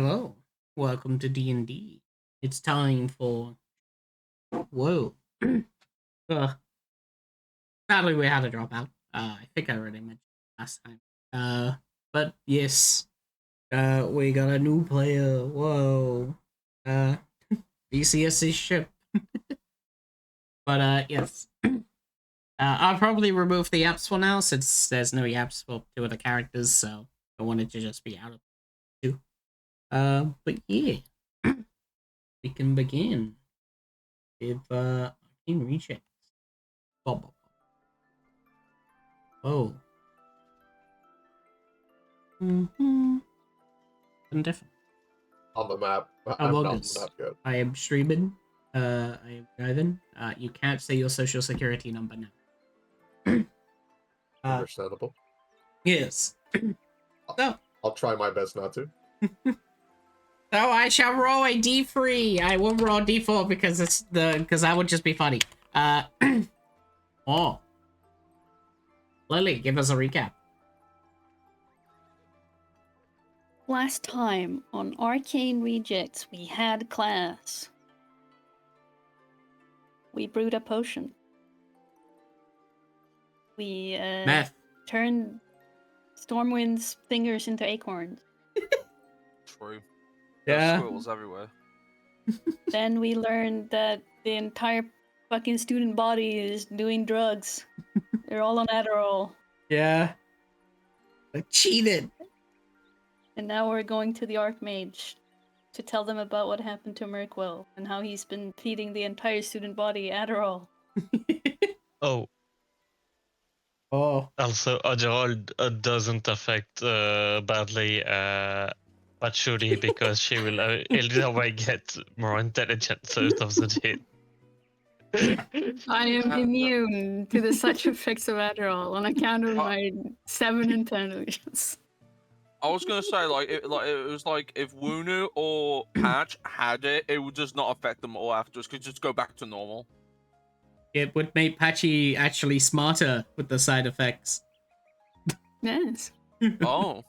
Hello, welcome to D&D. It's time for... Whoa. Ugh. Sadly, we had a dropout. I think I already mentioned last time. But yes, we got a new player. Whoa. BCS's ship. But, yes. I'll probably remove the apps for now, since there's no apps for two of the characters, so I wanted to just be out of two. But yeah. We can begin with, Arcane Rejects. Bob. Oh. Mm-hmm. Different. On the map. I'm not on the map yet. I am streaming. I am driving. You can't say your social security number now. Understandable. Yes. So. I'll try my best not to. So I shall roll a D3. I will roll D4 because that would just be funny. Oh. Lily, give us a recap. Last time on Arcane Rejects, we had class. We brewed a potion. We turned Stormwind's fingers into acorns. True. Yeah. There's squirrels everywhere. Then we learned that the entire fucking student body is doing drugs. They're all on Adderall. Yeah. I cheated. And now we're going to the Archmage to tell them about what happened to Merkwell and how he's been feeding the entire student body Adderall. Oh. Also, Adderall doesn't affect badly Patchouli because she will in a way get more intelligence out of the day. I am immune to the such effects of Adderall on account of my 7 intelligence. I was gonna say, it was like if Wunu or Patch had it, it would just not affect them all afterwards. Could just go back to normal. It would make Patchy actually smarter with the side effects. Yes. Oh.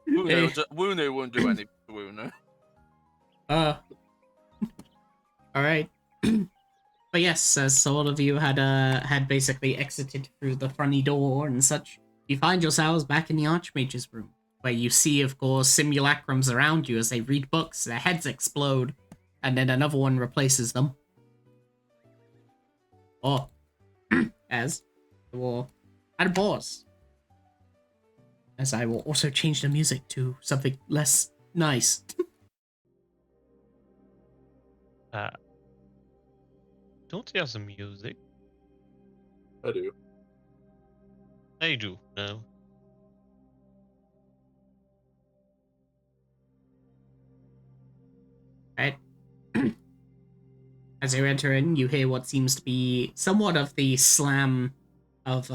Wunu wouldn't do anything to Wunu. Alright. But yes, as all of you had basically exited through the funny door and such, you find yourselves back in the Archmage's room, where you see, of course, simulacrums around you as they read books, their heads explode, and then another one replaces them. Or, as the war had a pause. As I will also change the music to something less nice. Don't you have some music? I do. I do, no. Right. As you enter in, you hear what seems to be somewhat of the slam of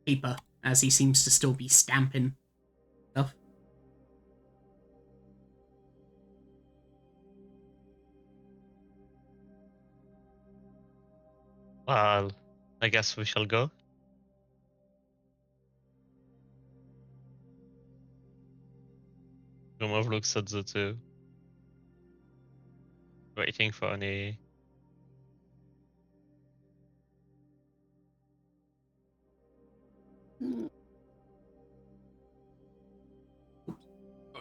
paper, as he seems to still be stamping stuff. Well, I guess we shall go. Gomov looks at the two. Waiting for any... I'd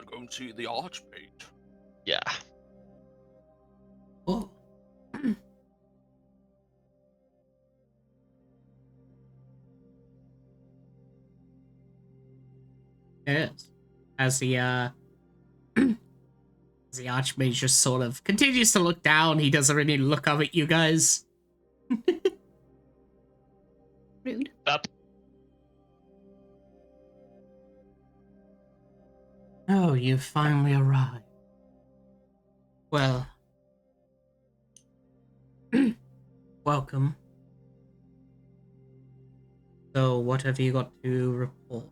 go and see the Archmage. Yeah. Oh. Yes. As the Archmage just sort of continues to look down, he doesn't really look up at you guys. Rude. Up. Oh, you've finally arrived. Well, welcome. So, what have you got to report?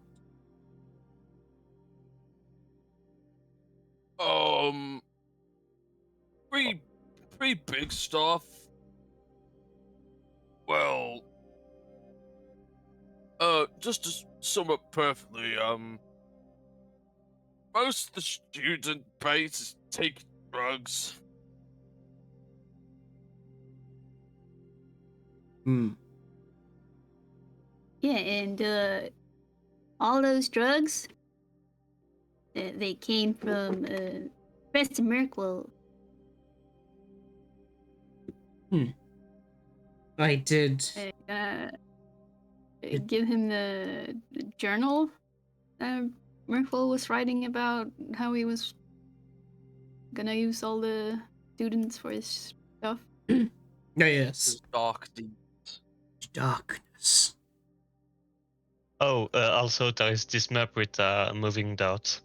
Pretty big stuff. Well, just to sum up perfectly, most of the student base take drugs. Hmm. Yeah, and all those drugs, they came from Professor Merkwell. I did. Give him the journal Merkwell was writing about how he was gonna use all the students for his stuff. Yes. Dark deeds. Darkness. Oh, also there is this map with moving dots,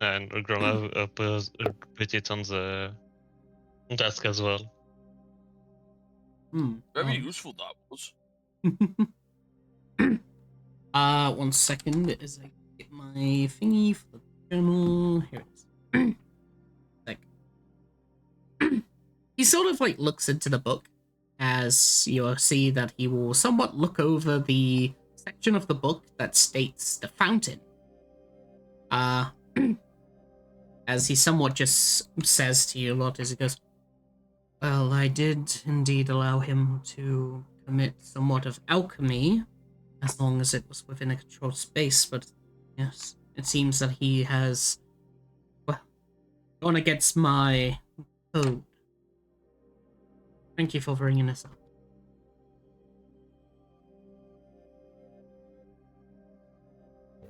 and we're gonna put it on the desk as well. Very useful that was. 1 second as I get my thingy for the journal. Here it is. He sort of like looks into the book as you'll see that he will somewhat look over the section of the book that states the fountain. As he somewhat just says to you a lot as he goes, well, I did indeed allow him to commit somewhat of alchemy, as long as it was within a controlled space, but yes, it seems that he has, well, gone against my code. Thank you for bringing this up.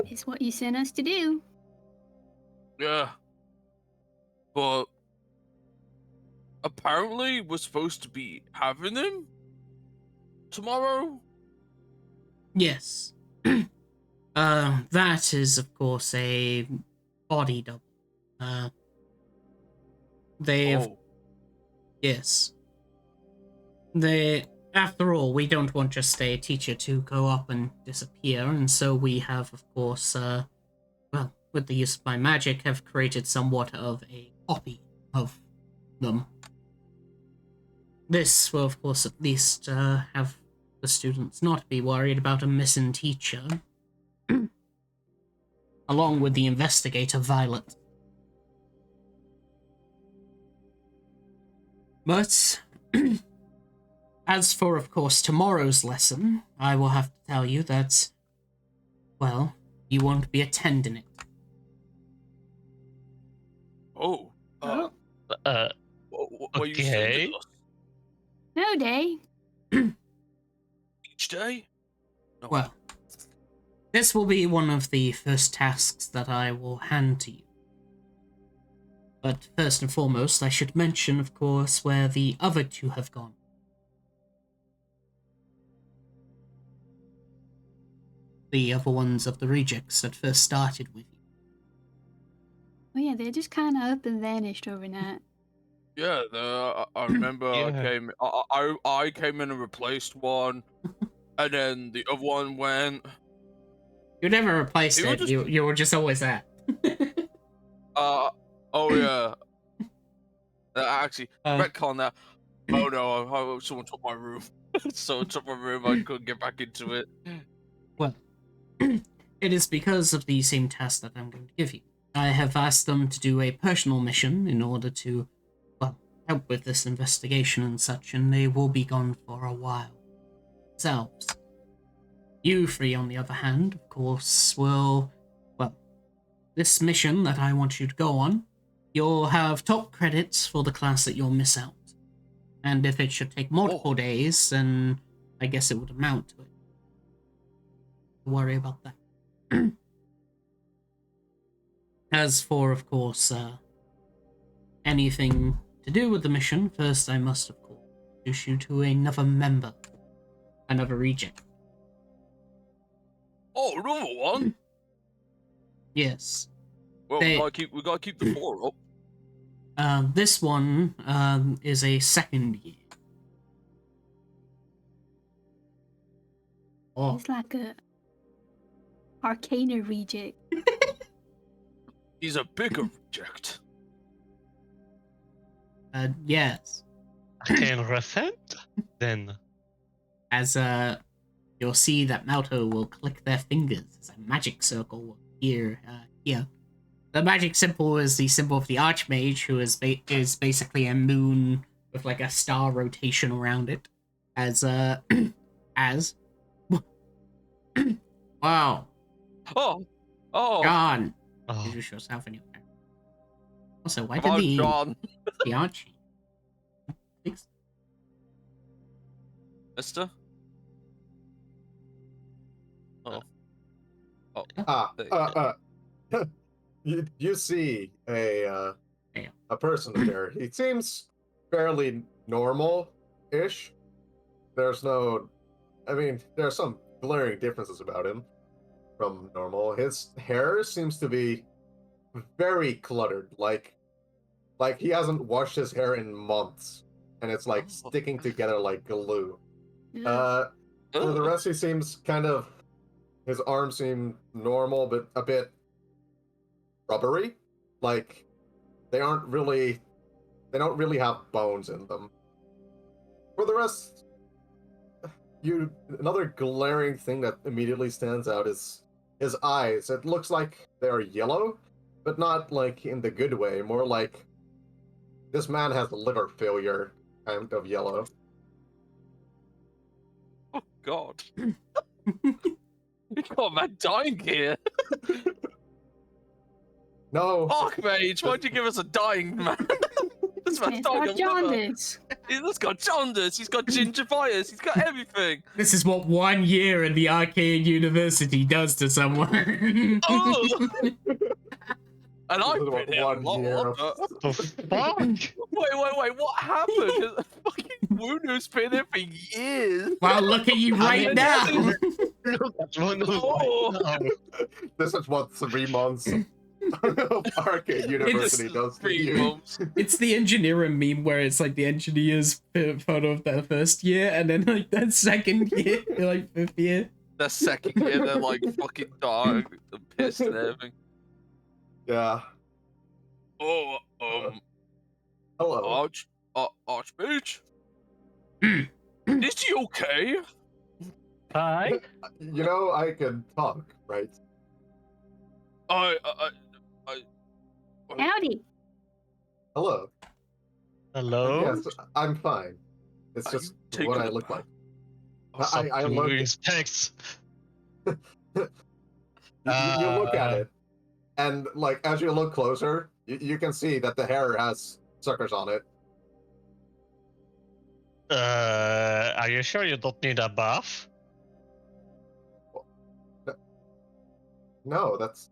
It's what you sent us to do. Yeah. But apparently we're supposed to be having him tomorrow. Yes. That is, of course, a body double. They've... Oh. Yes. After all, we don't want just a teacher to go up and disappear, and so we have, of course, well, with the use of my magic, have created somewhat of a copy of them. This will, of course, at least have the students not be worried about a missing teacher, along with the investigator, Violet. But as for, of course, tomorrow's lesson, I will have to tell you that, well, you won't be attending it. Oh. Oh. What are you sending us? No day. Each day? No. Well, this will be one of the first tasks that I will hand to you. But first and foremost, I should mention, of course, where the other two have gone. The other ones of the rejects that first started with you. Oh yeah, they just kind of up and vanished overnight. Yeah, I remember Yeah. I came in and replaced one, and then the other one went. You never replaced You were it, just- you were just always there. Oh yeah. Actually, Uh. retcon that. Oh no, someone took my room. Someone took my room, I couldn't get back into it. Well, it is because of the same task that I'm going to give you. I have asked them to do a personal mission in order to, well, help with this investigation and such, and they will be gone for a while. Themselves. You three, on the other hand, of course, will, well, this mission that I want you to go on, you'll have top credits for the class that you'll miss out. And if it should take multiple days, then I guess it would amount to it. Don't worry about that. As for, of course, anything to do with the mission, first I must, of course, introduce you to another member. Another reject. Oh, another one? Yes. Well, They- we gotta keep the 4 up. This one is a second year. Oh, It's like a Arcane reject. He's a bigger reject. yes. Arcane Refend? Then. As you'll see that Malto will click their fingers as a magic circle will appear here. the magic symbol is the symbol of the Archmage, who is basically a moon with like a star rotation around it. As wow, Oh, John, Oh, introduce yourself in your character. Also, why come did on, John. the Archie? Mister? Oh. Oh. Ah, there you see a person there. He seems fairly normal-ish. There's no, I mean, there's some glaring differences about him from normal. His hair seems to be very cluttered, like he hasn't washed his hair in months, and it's like Oh. sticking together like glue. Yeah. The rest he seems kind of, his arms seem normal, but a bit rubbery. Like they don't really have bones in them. For the rest, another glaring thing that immediately stands out is his eyes. It looks like they are yellow, but not like in the good way, more like this man has liver failure kind of yellow. Oh God. You got a man dying here. No. Archmage, why'd you give us a dying man? This man's It's dying got of liver. jaundice. He's got jaundice, he's got gingivitis, he's got everything. This is what 1 year in the Arcane University does to someone. Oh! And This I've is been what here a 1 lot year longer. the fuck? Wait, what happened? Fucking Wunu's been here for years. Well, look at you right mean, now. Look at one of Oh. right now. This is what 3 months of Arcane University does to 3 you. months. It's the engineering meme where it's like the engineer's photo of their first year, and then like that second year, like 5th year. The second year, they're like fucking dying and pissed and everything. Yeah. Oh, Hello. Archmage? Is he okay? Hi. You know, I can talk, right? I Howdy. Hello. Hello. Yes, I'm fine. It's Are just you what taking I a look like. Some I due look. respects. You look at it, and like as you look closer, you can see that the hair has suckers on it. Are you sure you don't need a bath? No, that's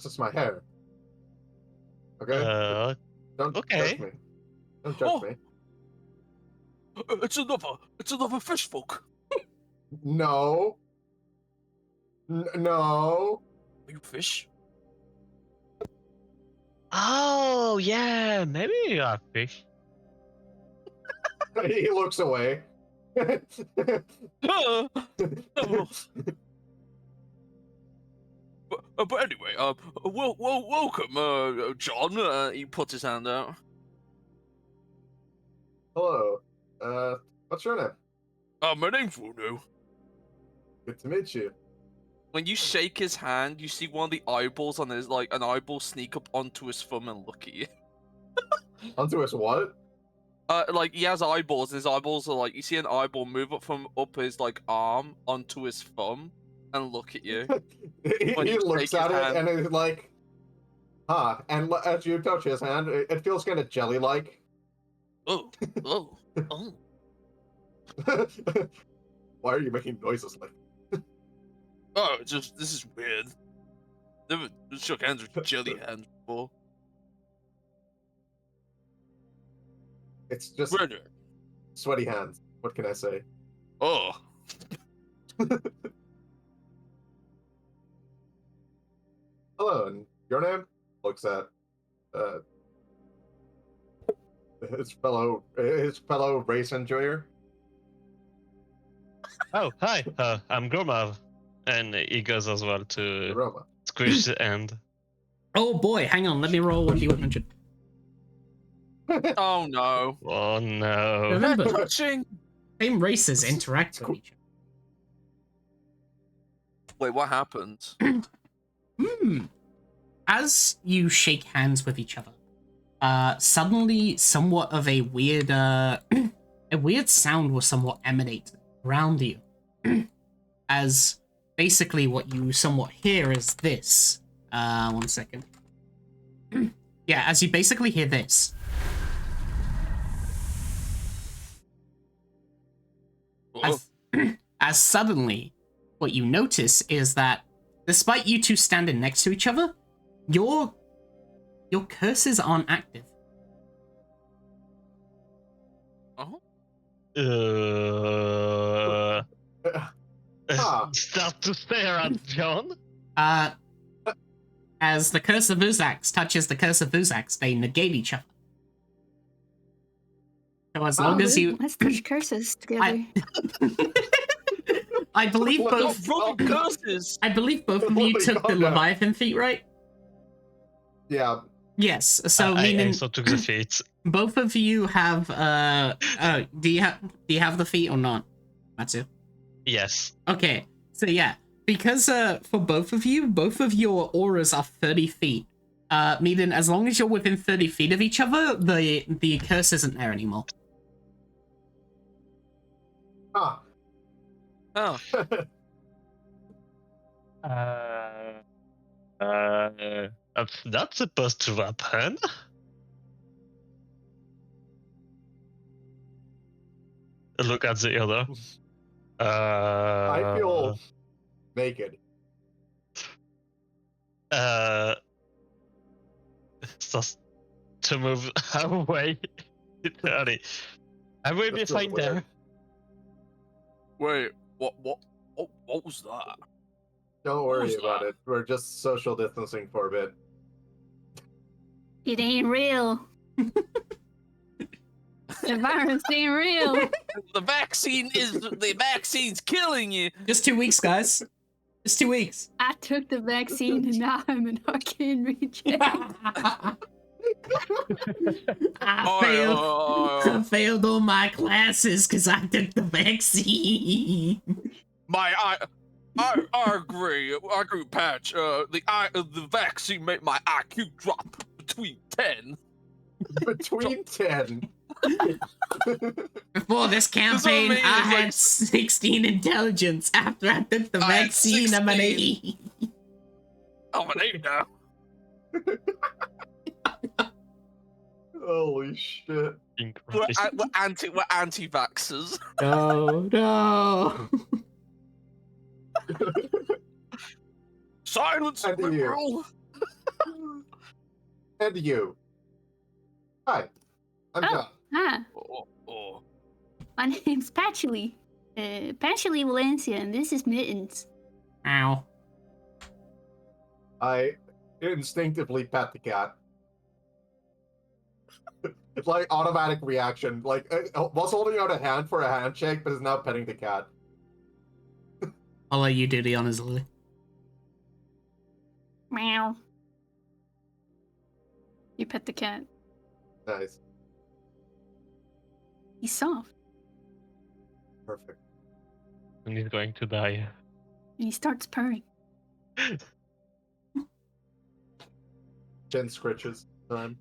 just my hair. Okay, don't okay. judge me. Don't judge Oh. me. It's another fish folk. No. No. Are you fish? Oh yeah, maybe you are fish. He looks away. Oh. But anyway, welcome, John. He puts his hand out. Hello. What's your name? My name's Wunu. Good to meet you. When you shake his hand, you see one of the eyeballs on his, like, an eyeball sneak up onto his thumb and look at you. Onto his what? Like, he has eyeballs, and his eyeballs are like, you see an eyeball move up from up his, like, arm onto his thumb and look at you. When he you looks shake his at it hand. and is like, huh. And as you touch his hand, it feels kind of jelly-like. Oh, oh. Why are you making noises like Oh, this is weird. Never shook hands with jelly hands before. It's just Weird. sweaty hands. What can I say? Oh. Hello, and your name? Looks at his fellow race enjoyer. Oh hi, I'm Gormav, and he goes as well to Roma. squish the end. Oh boy, hang on, let me roll 1d100. Oh no. Oh no. Remember, Touching. same races interact with each Wait, what happened? other. As you shake hands with each other, suddenly somewhat of a weird a weird sound will somewhat emanate around you. As basically what you somewhat hear is this. 1 second. Yeah, as you basically hear this. As suddenly, what you notice is that despite you two standing next to each other, your curses aren't active. Start to stare at John. As the curse of Uzax touches the curse of Uzax, they negate each other. So as long as you... Let's touch curses together. I believe both... curses! I believe both of you took the Leviathan feat, right? Yeah. Yes, so I meaning... also took the feat. Both of you have, do you have the feat or not, Matsu? Yes. Okay, so yeah. Because for both of your auras are 30 feet. Meaning as long as you're within 30 feet of each other, the curse isn't there anymore. Ah. Oh. That's supposed to happen. Look at the other. I feel naked. Just to move away. I will be That's fine weird. there. Wait, what was that? Don't What worry was about that? it. We're just social distancing for a bit. It ain't real. The virus ain't real. The vaccine's killing you. Just 2 weeks, guys. Just 2 weeks. I took the vaccine and now I'm an arcane reject. I failed all my classes because I took the vaccine. I agree, Patch. The vaccine made my IQ drop between 10. Between 10. Before this campaign, mean? I It's had like- 16 intelligence. After I took the I had vaccine, I'm an 16. 8. I'm an 8 now. Holy shit. We're anti-vaxxers. No. Silence, And you. liberal. And you. Hi. I'm Oh. John. Hi, Oh. my name's Patchouli. Patchouli Valencia, and this is Mittens. Ow. I instinctively pet the cat. It's like automatic reaction. Like, was holding out a hand for a handshake, but is now petting the cat. I'll let you do the honors, Lily. Meow. You pet the cat. Nice. He's soft. Perfect. And he's going to die. And he starts purring. Chin scritches. Time.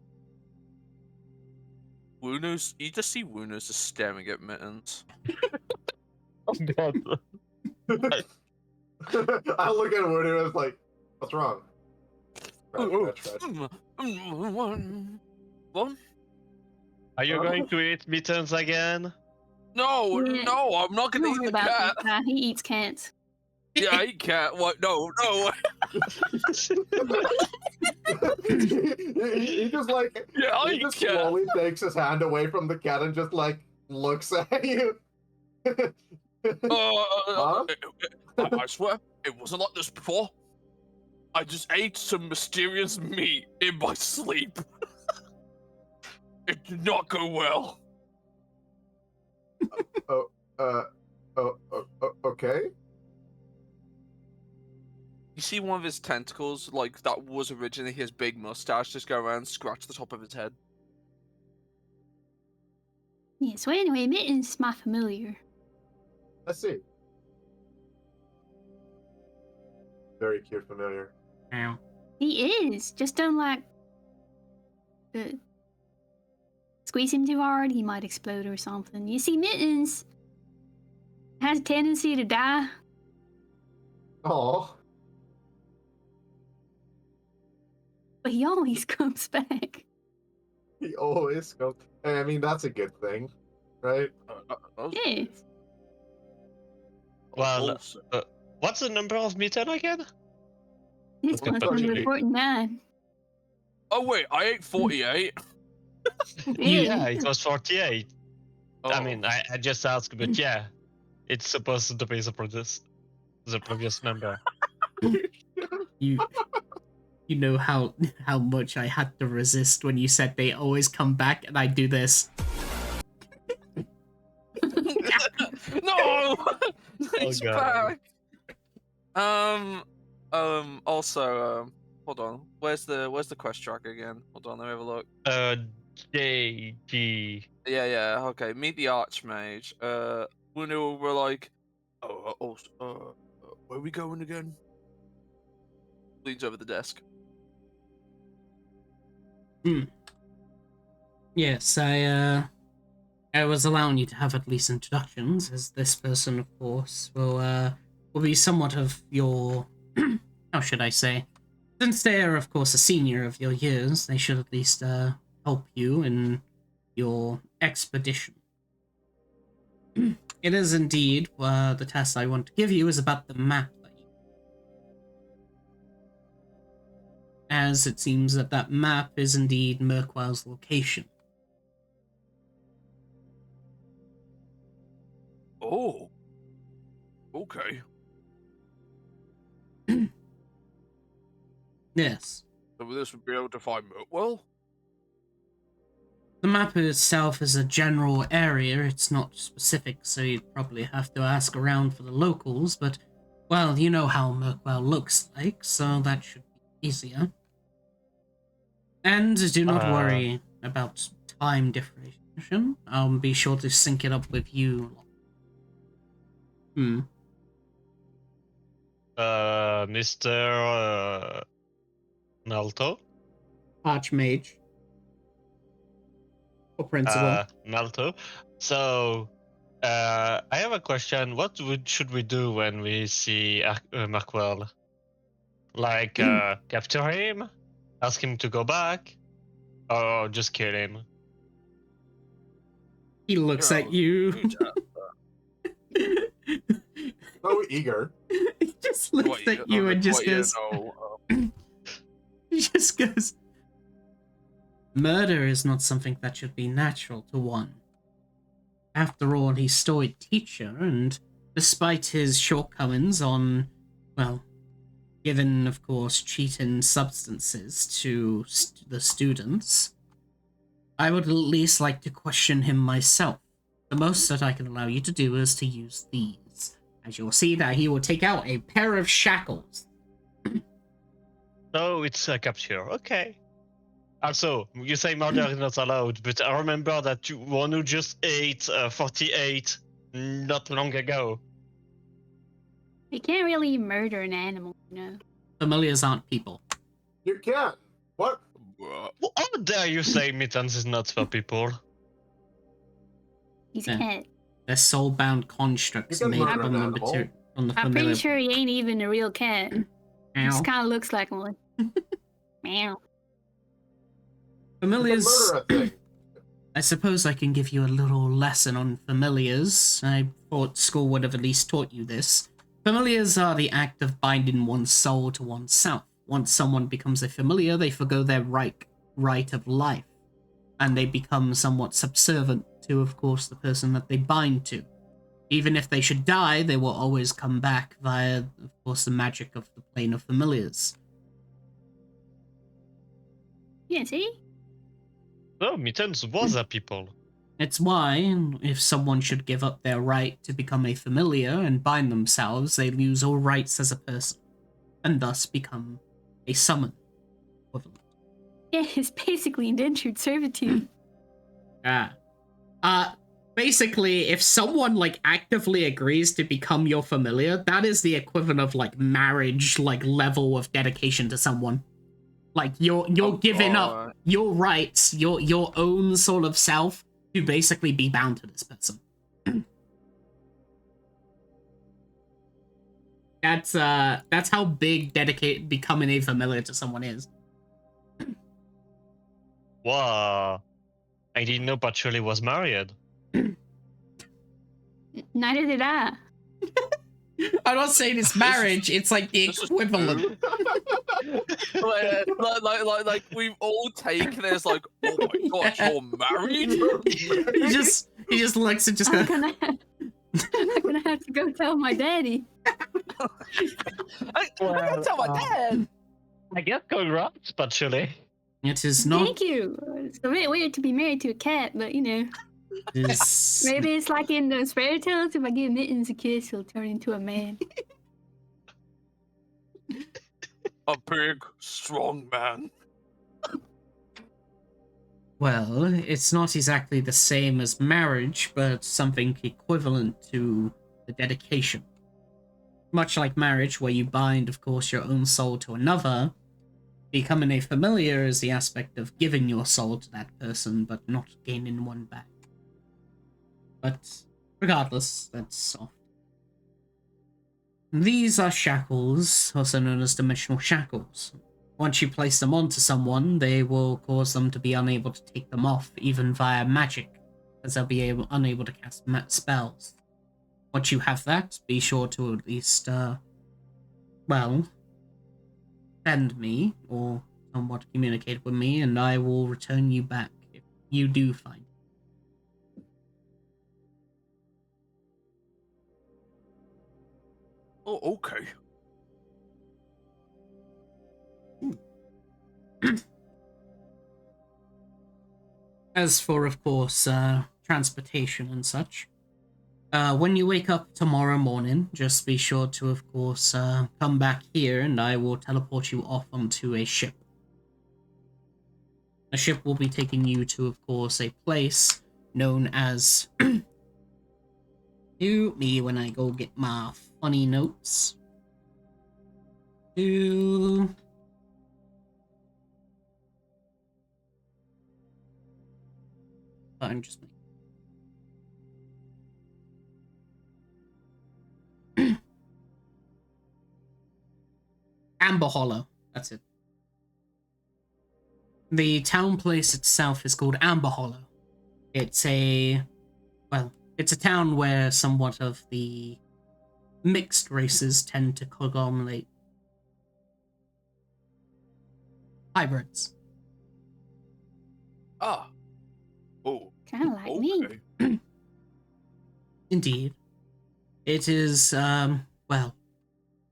Wuno's, you just see Wuno's just staring at Mittens. Oh god. I look at Woody and I was like, what's wrong? Scratch. What? Are you going to eat mittens again? No, Yeah. no, I'm not gonna Don't eat worry the about cat. He eats cats. Yeah, I eat cat. What? No. he just like Yeah, I he eat just cat. slowly takes his hand away from the cat and just like looks at you. I swear, it wasn't like this before. I just ate some mysterious meat in my sleep. It did not go well. Okay. You see one of his tentacles, like that was originally his big mustache, just go around and scratch the top of his head. Yeah, so anyway, Mittens is my familiar. Let's see. Very cute, familiar. Ow. He is. Just don't squeeze him too hard, he might explode or something. You see, Mittens has a tendency to die. Oh, But he always comes back. he always goes. I mean, that's a good thing, right? Yeah. Well, Also, what's the number of Mitten again? This Good one's punch, number dude. 49. oh wait, I ate 48. Yeah, it was 48. Oh. I mean, I just asked, but yeah, it's supposed to be the previous number. You know how much I had to resist when you said they always come back, and I do this. No, it's God. back. Also, hold on. Where's the quest track again? Hold on, let me have a look. JG. Yeah. Okay, meet the Archmage. When we're like, where are we going again? Leans over the desk. Yes, I was allowing you to have at least introductions, as this person, of course, will be somewhat of your, how should I say? Since they are, of course, a senior of your years, they should at least help you in your expedition. It is indeed the test I want to give you is about the map. As it seems that map is indeed Merkwell's location. Oh. Okay. Yes. So this would be able to find Merkwell? The map itself is a general area, it's not specific, so you'd probably have to ask around for the locals, but, well, you know how Merkwell looks like, so that should be easier. And do not worry about time differentiation. I'll be sure to sync it up with you. Mr. Malto? Archmage. Or principal. Malto. So, I have a question. What should we do when we see Markwell? Like, capture him? Ask him to go back? Or just kill him? He looks at you. So eager. He just looks at you and just goes... He just goes... Murder is not something that should be natural to one. After all, he's still a teacher, and despite his shortcomings on, well, given, of course, cheating substances to the students, I would at least like to question him myself. The most that I can allow you to do is to use these. As you'll see that he will take out a pair of shackles. So it's a capture, okay. Also, you say murder is not allowed, but I remember that Wonu just ate 48 not long ago. You can't really murder an animal, you know. Familiars aren't people. You can. What? How dare you say Mittens is not for people? He's Yeah. a cat. They're soul-bound constructs You can made murder from an the animal. material. From the I'm familiar. pretty sure he ain't even a real cat. He Meow. just kind of looks like one. Meow. You can Familiars. murder a thing. I suppose I can give you a little lesson on familiars. I thought school would have at least taught you this. Familiars are the act of binding one's soul to oneself. Once someone becomes a familiar, they forgo their right of life, and they become somewhat subservient to, of course, the person that they bind to. Even if they should die, they will always come back via, of course, the magic of the plane of familiars. Yeah, see? No, Mittens was a people. It's why, if someone should give up their right to become a familiar and bind themselves, they lose all rights as a person, and thus become a summon equivalent. Yeah, it's basically indentured servitude. Basically, if someone, like, actively agrees to become your familiar, that is the equivalent of, like, marriage, like, level of dedication to someone. Like you're giving up your rights, your own sort of self to basically be bound to this person. That's how big dedicated becoming a familiar to someone is. Wow. I didn't know Patchouli was married. Neither did I. I'm not saying it's marriage, it's like the equivalent. like we've all taken it as like, oh my god, you're married? he just looks and just I'm goes, gonna have to go tell my daddy. I gotta tell my dad. I guess congrats, Patchouli. it is not. Thank you. It's a bit weird to be married to a cat, but you know. Maybe it's like in those fairy tales, if I give Mittens a kiss, he'll turn into a man. A big, strong man. Well, it's not exactly the same as marriage, but something equivalent to the dedication. Much like marriage, where you bind, of course, your own soul to another, becoming a familiar is the aspect of giving your soul to that person, but not gaining one back. But regardless, that's soft. These are shackles, also known as dimensional shackles. Once you place them onto someone, they will cause them to be unable to take them off, even via magic, as they'll be unable to cast spells. Once you have that, be sure to at least, send me, or somewhat communicate with me, and I will return you back if you do find it. Oh, okay. As for, of course, transportation and such, when you wake up tomorrow morning, just be sure to, of course, come back here and I will teleport you off onto a ship. A ship will be taking you to, of course, a place known as... to me when I go get my funny notes. To... I'm just... Amber Hollow. That's it. The town place itself is called Amber Hollow. It's a... well, it's a town where somewhat of the mixed races tend to conglomerate. Hybrids. Ah. Oh. Kind of like me. Okay. Indeed. It is, well,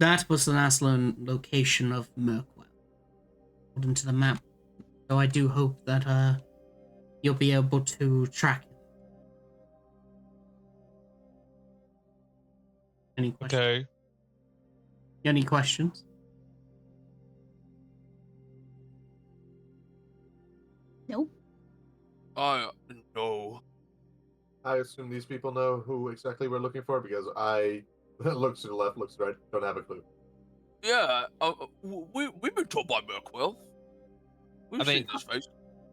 that was the last location of Merkwell, according to the map. So I do hope that, you'll be able to track it. Any questions? Okay. Any questions? Nope. No. I assume these people know who exactly we're looking for because I look to the left, looks right, don't have a clue. Yeah, we've been told by Merkwell. We've seen his face.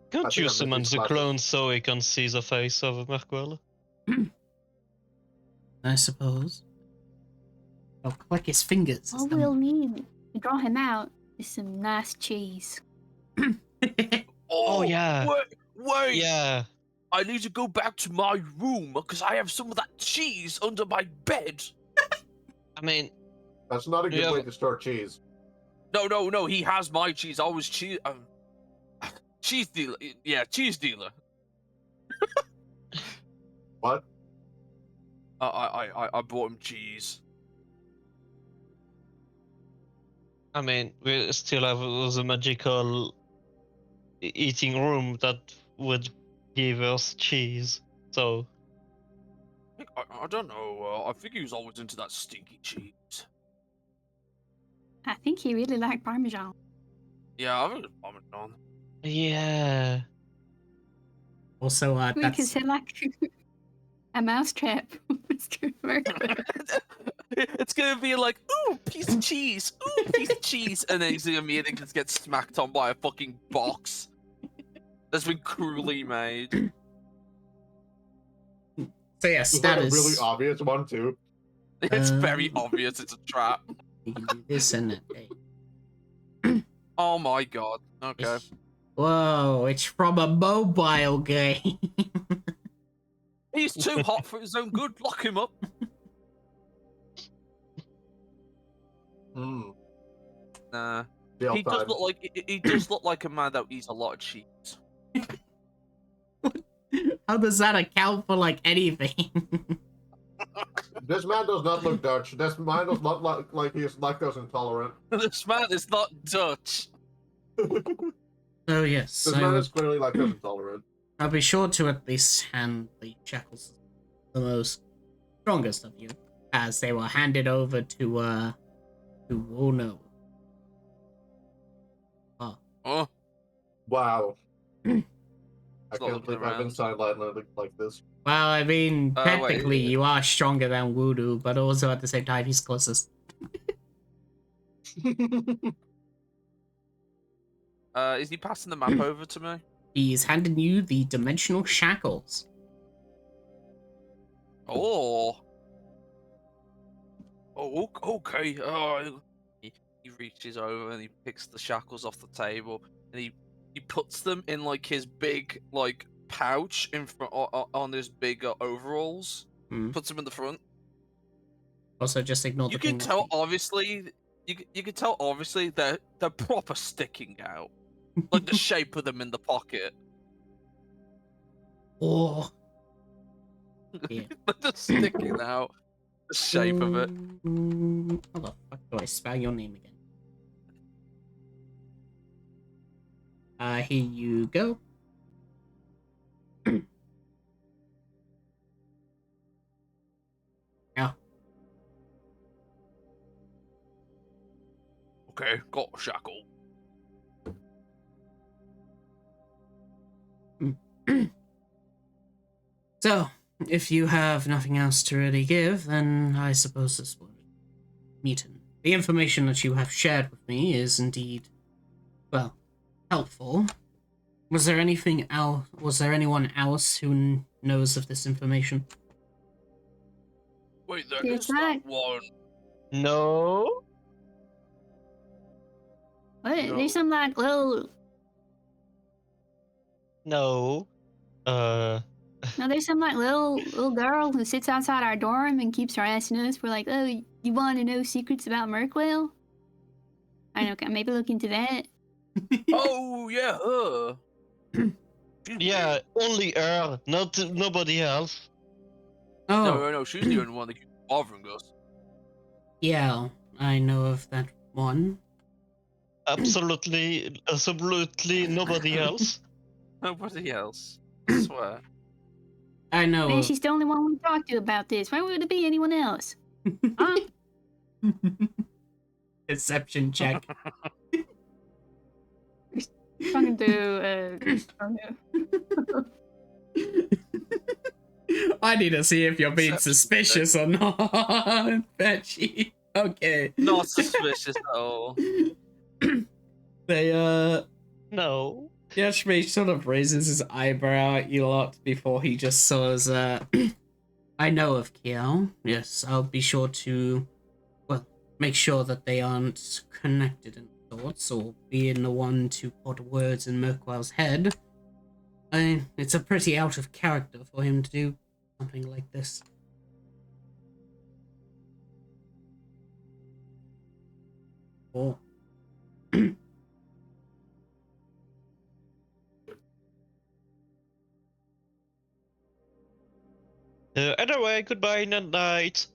Can't you I'm summon missing the glasses. clone so he can see the face of Merkwell? I suppose. I'll click his fingers. All we'll need to draw him out is some nice cheese. Oh, yeah. Wait. Yeah. I need to go back to my room because I have some of that cheese under my bed. I mean, That's not a good Yeah. way to store cheese. No. He has my cheese. I was cheese dealer. Yeah, cheese dealer. What? I bought him cheese. I mean, we still have the magical eating room that would give us cheese. So, I don't know. I think he was always into that stinky cheese. I think he really liked Parmesan. Yeah, I think it's Parmesan. yeah. Also, We that's... could say like a mousetrap, Mr. Mercury. It's gonna be like, ooh, piece of cheese, ooh, piece of cheese, and then he's gonna immediately just get smacked on by a fucking box that's been cruelly made. So yeah, It's like a status. really obvious one too. It's very obvious it's a trap. You can do this and that. Oh my god. Okay. Whoa, it's from a mobile game. He's too hot for his own good. Lock him up. Hmm. Nah. Jail He does time. look like he does look like a man that eats a lot of cheese. How does that account for like anything? This man does not look Dutch. This man does not look like he is lactose intolerant. This man is not Dutch. Oh yes, This man is clearly lactose intolerant. I'll be sure to at least hand the shackles the most strongest of you, as they were handed over to oh no. Oh, Wow. I not can't looking believe I've been around. sidelined like this. Well, I mean, Wait. technically you are stronger than Voodoo, but also at the same time he's closest. is he passing the map over to me? He's handing you the dimensional shackles. Oh. Oh, okay. Oh, he reaches over and he picks the shackles off the table and he puts them in like his big like pouch in front on his big overalls. Puts them in the front. Also, just ignore You the can thing. tell obviously. You can tell obviously they're proper sticking out, like the shape of them in the pocket. Oh. Yeah. They're just sticking out. The shape of it. How the fuck do I spell your name again? Here you go. Yeah. Okay, got a shackle. So, if you have nothing else to really give, then I suppose this will meet him. The information that you have shared with me is indeed, well, helpful. Was there anything else? Was there anyone else who knows of this information? Wait, there Is is that that- one. No. What? No. There's some like little. No. No, there's some like little girl who sits outside our dorm and keeps harassing us for like, oh, you want to know secrets about Merkwell? I don't know. Maybe look into that. Oh yeah, her. Yeah, only her, not nobody else. Oh, No, she's the only one that keeps bothering us. yeah, I know of that one. Absolutely nobody else. Nobody else. I swear. I know Man, of... she's the only one we talked to about this. Why would it be anyone else? Huh? Deception check. Talking to I need to see if you're being Deception suspicious or not, Betchy. Okay. Not suspicious at all. They, No. Yashmi sort of raises his eyebrow at you lot before he just says, I know of Kiel. Yes, I'll be sure to, well, make sure that they aren't connected in thoughts or being the one to put words in Merkwell's head. It's a pretty out of character for him to do something like this. Oh. Anyway, goodbye, night.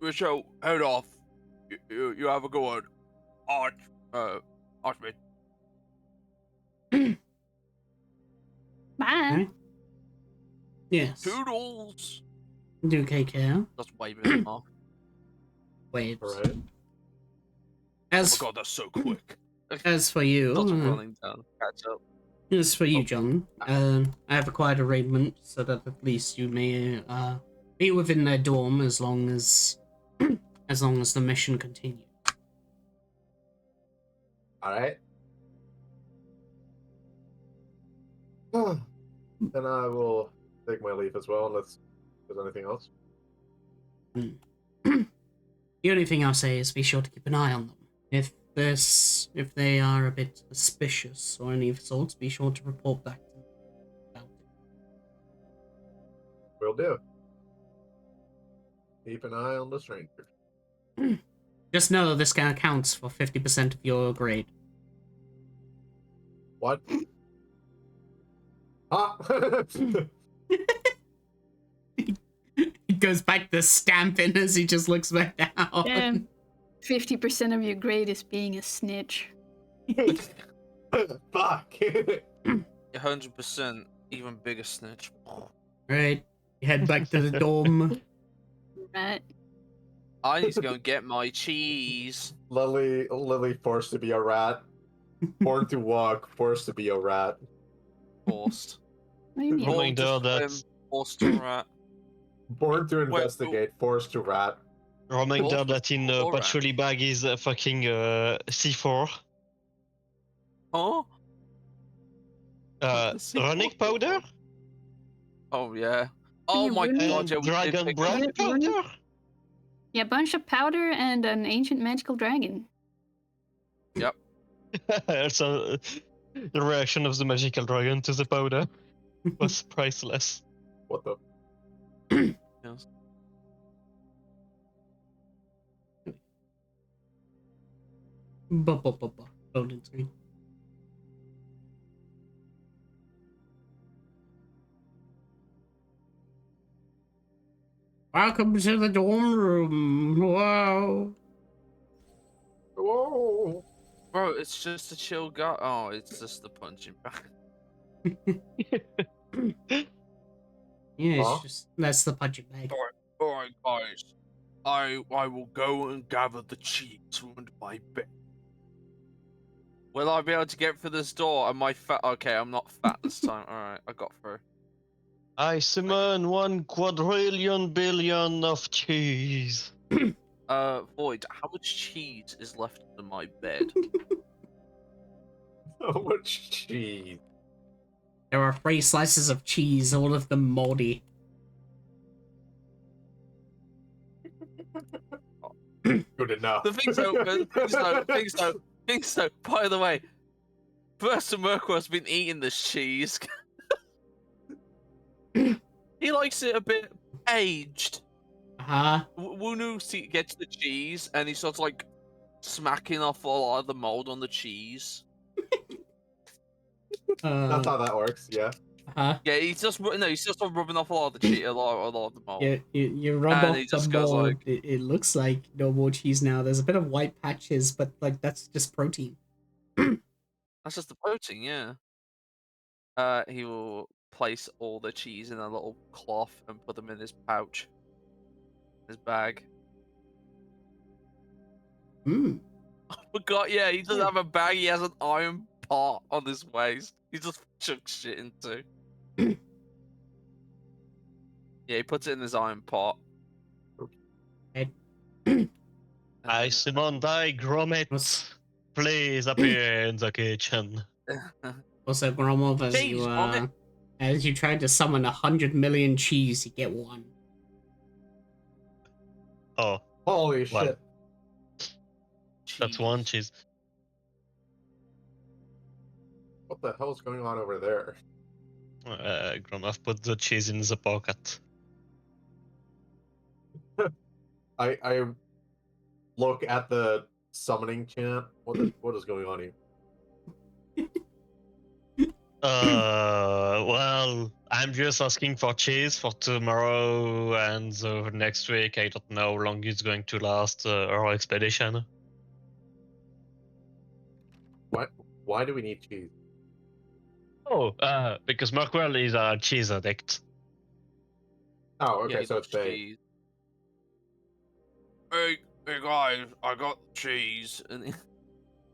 We shall head off. You have a good one. Archman. Bye. Yes. Toodles. Do take care. That's waving them off. Wait. Alright. Oh As my god, that's so quick. as for you, Lots of running down. Catch up. as for you, Oh. John, I have acquired arrangement so that at least you may be within their dorm as long as the mission continues. All right. Then I will take my leave as well, unless there's anything else. The only thing I'll say is be sure to keep an eye on them. If they are a bit suspicious or any of sorts, be sure to report back to me about it. Will do. Keep an eye on the stranger. Just know that this guy counts for 50% of your grade. What? Huh? He goes back to stamping as he just looks back down. Damn. 50% of your grade is being a snitch. Fuck. 100% even bigger snitch. Right. You head back to the dorm. Right. I need to go and get my cheese. Lily forced to be a rat. Born to walk, forced to be a rat. Forced. What do you mean? Rolling Born to down that- swim, forced to rat. Born to investigate, forced to rat. Reminder that in Alright. patchouli bag is fucking C4. Huh? The C4 Runic powder Oh yeah. Oh you my runic? god, and yeah, we did dragon pick breath up- Runic? powder. Yeah, a bunch of powder and an ancient magical dragon. Also, the reaction of the magical dragon to the powder was priceless. What the? Yes. Loading screen. Welcome to the dorm room. Wow. Whoa! Bro, it's just a chill guy. Oh, it's just the punching bag. Yeah, Huh? it's just that's the punching bag. Alright, guys. I will go and gather the cheese under my bed. Will I be able to get through this door? Am I fat? Okay, I'm not fat this time. Alright, I got through. I summon 1 quadrillion billion of cheese. Void, how much cheese is left in my bed? So much cheese. There are 3 slices of cheese, all of them moldy. Good enough. The thing's open. Thing's so. By the way, Professor Merkel's been eating this cheese. He likes it a bit aged. Uh-huh. Wunu gets the cheese and he starts like smacking off a lot of the mold on the cheese. That's how that works, yeah. Uh-huh. Yeah, he's just rubbing off a lot of the cheese, a lot of the mold. Yeah, you rub And off he the just goes mold. like- It looks like normal cheese now. There's a bit of white patches, but like that's just protein. That's just the protein, yeah. He will place all the cheese in a little cloth and put them in his pouch, his bag. Hmm. But God, yeah, he doesn't Yeah. have a bag. He has an iron pot on his waist. He just chucks shit into. Yeah, he puts it in his iron pot. I summon thy grommet. What's- Please appear in the kitchen. Also, Gromov, Cheese, as you try to summon 100 million cheese, you get 1. Oh, Holy Well. shit. that's 1 cheese. What the hell is going on over there? Gromov put the cheese in the pocket. I look at the summoning chant. What is going on here? Well, I'm just asking for cheese for tomorrow and the next week. I don't know how long it's going to last, our expedition. Why do we need cheese? Oh, because Markwell is a cheese addict. Oh, okay, he so loves it's bait. cheese. Hey guys, I got cheese, and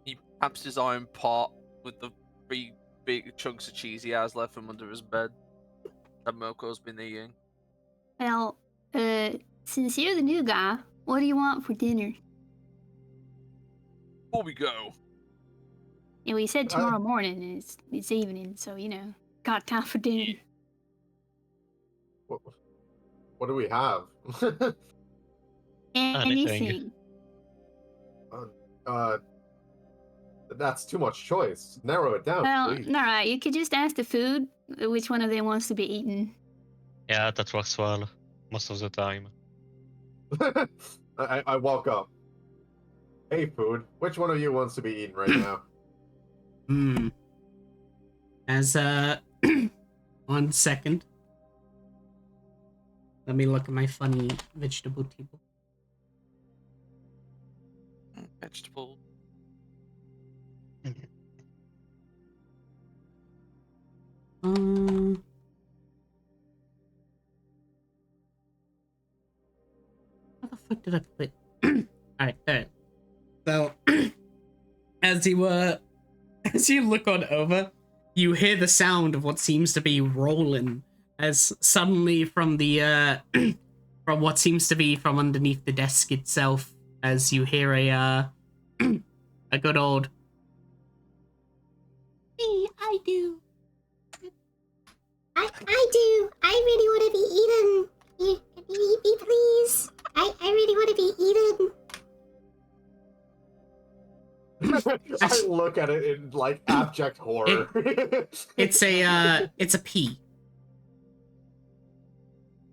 he taps his iron pot with the 3 big chunks of cheese he has left from under his bed that Mirko's been eating. Well, Since you're the new guy, what do you want for dinner? Before we go, And we said tomorrow morning, and it's evening, so got time for dinner. What do we have? Anything. That's too much choice. Narrow it down, Well, please. alright, you could just ask the food which one of them wants to be eaten. Yeah, that works well most of the time. I walk up. Hey, food. Which one of you wants to be eaten right now? As 1 second. Let me look at my funny vegetable table. vegetable. How the fuck did I put? Alright, there. So, as you look on over, you hear the sound of what seems to be rolling, as suddenly from the from what seems to be from underneath the desk itself, as you hear a good old Me, I do. I do. I really want to be eaten. Can you eat me, please? I really want to be eaten. I look at it in like abject horror. it's a pea.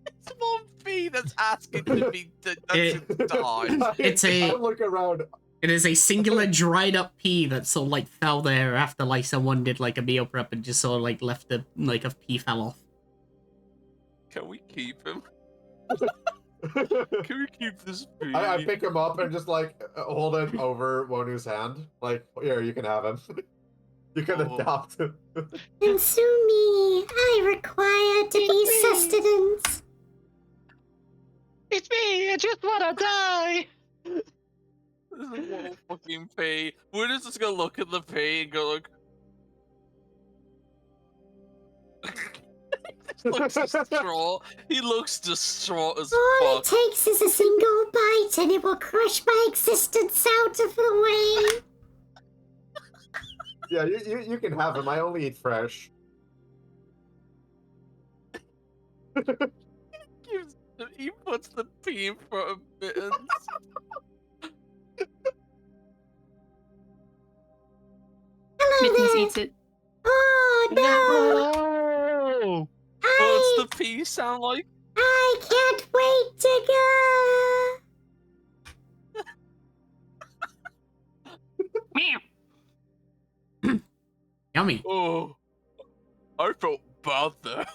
It's one fee that's asking to be die. I look around. It is a singular dried up pea that sort of like fell there after like someone did like a meal prep and just sort of like left a pea fell off. Can we keep him? Can we keep this pea? I pick him up and just like hold it over Wonu's hand. Like, here, you can have him. You can adopt him. Consume me. I require to be sustenance. It's me! I just wanna die! This is a little fucking pea. We're just gonna look at the pea and go like... He looks distraught. He looks distraught as All fuck. it takes is a single bite and it will crush my existence out of the way. Yeah, you can have him. I only eat fresh. He puts the pea in front of Mittens. Hello Mittens there. eats it. Oh no! No! What's the pea sound like? I can't wait to Meow. Yummy. Oh, I felt bad there.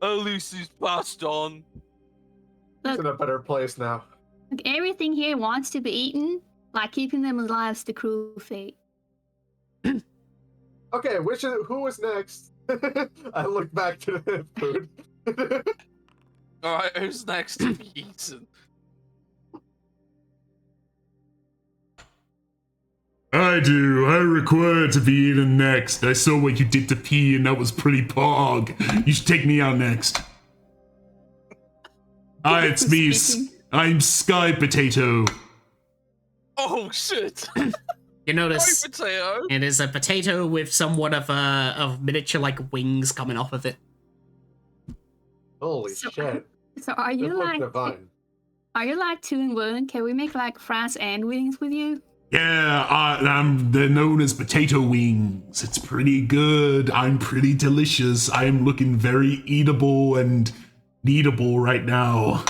At least he's passed on. He's in a better place now. Look, everything here wants to be eaten, like keeping them alive is the cruel fate. Okay, who is next? I look back to the food. Alright, who's next to be eaten? I do. I require to be eaten next. I saw what you did to P, and that was pretty pog. You should take me out next. Hi, it's me. I'm Sky Potato. Oh shit! You notice Potato. it is a potato with somewhat of miniature like wings coming off of it. Holy shit! So are This you looks like divine. 2-in-1? Can we make like fries and wings with you? Yeah, they're known as potato wings. It's pretty good. I'm pretty delicious. I am looking very eatable and needable right now.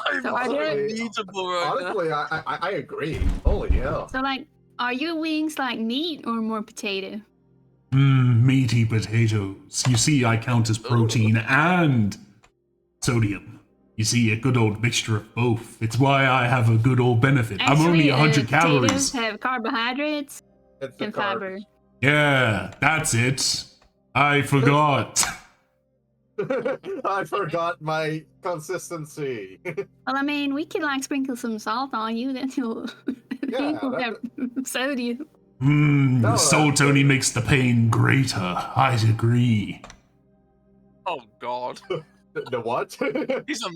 I'm So are there- unbeatable right now. Honestly, I agree. Holy hell! So like, are your wings like meat or more potato? Meaty potatoes. You see, I count as protein and sodium. You see, a good old mixture of both. It's why I have a good old benefit. I'm only 100 Potatoes calories. have carbohydrates It's the and carbs. fiber. Yeah, that's it. I forgot. I forgot my consistency. Well, I mean, we could like sprinkle some salt on you, then you'll, Yeah, you'll have sodium. No, Salt only makes the pain greater. I'd agree. Oh god. The what? He's a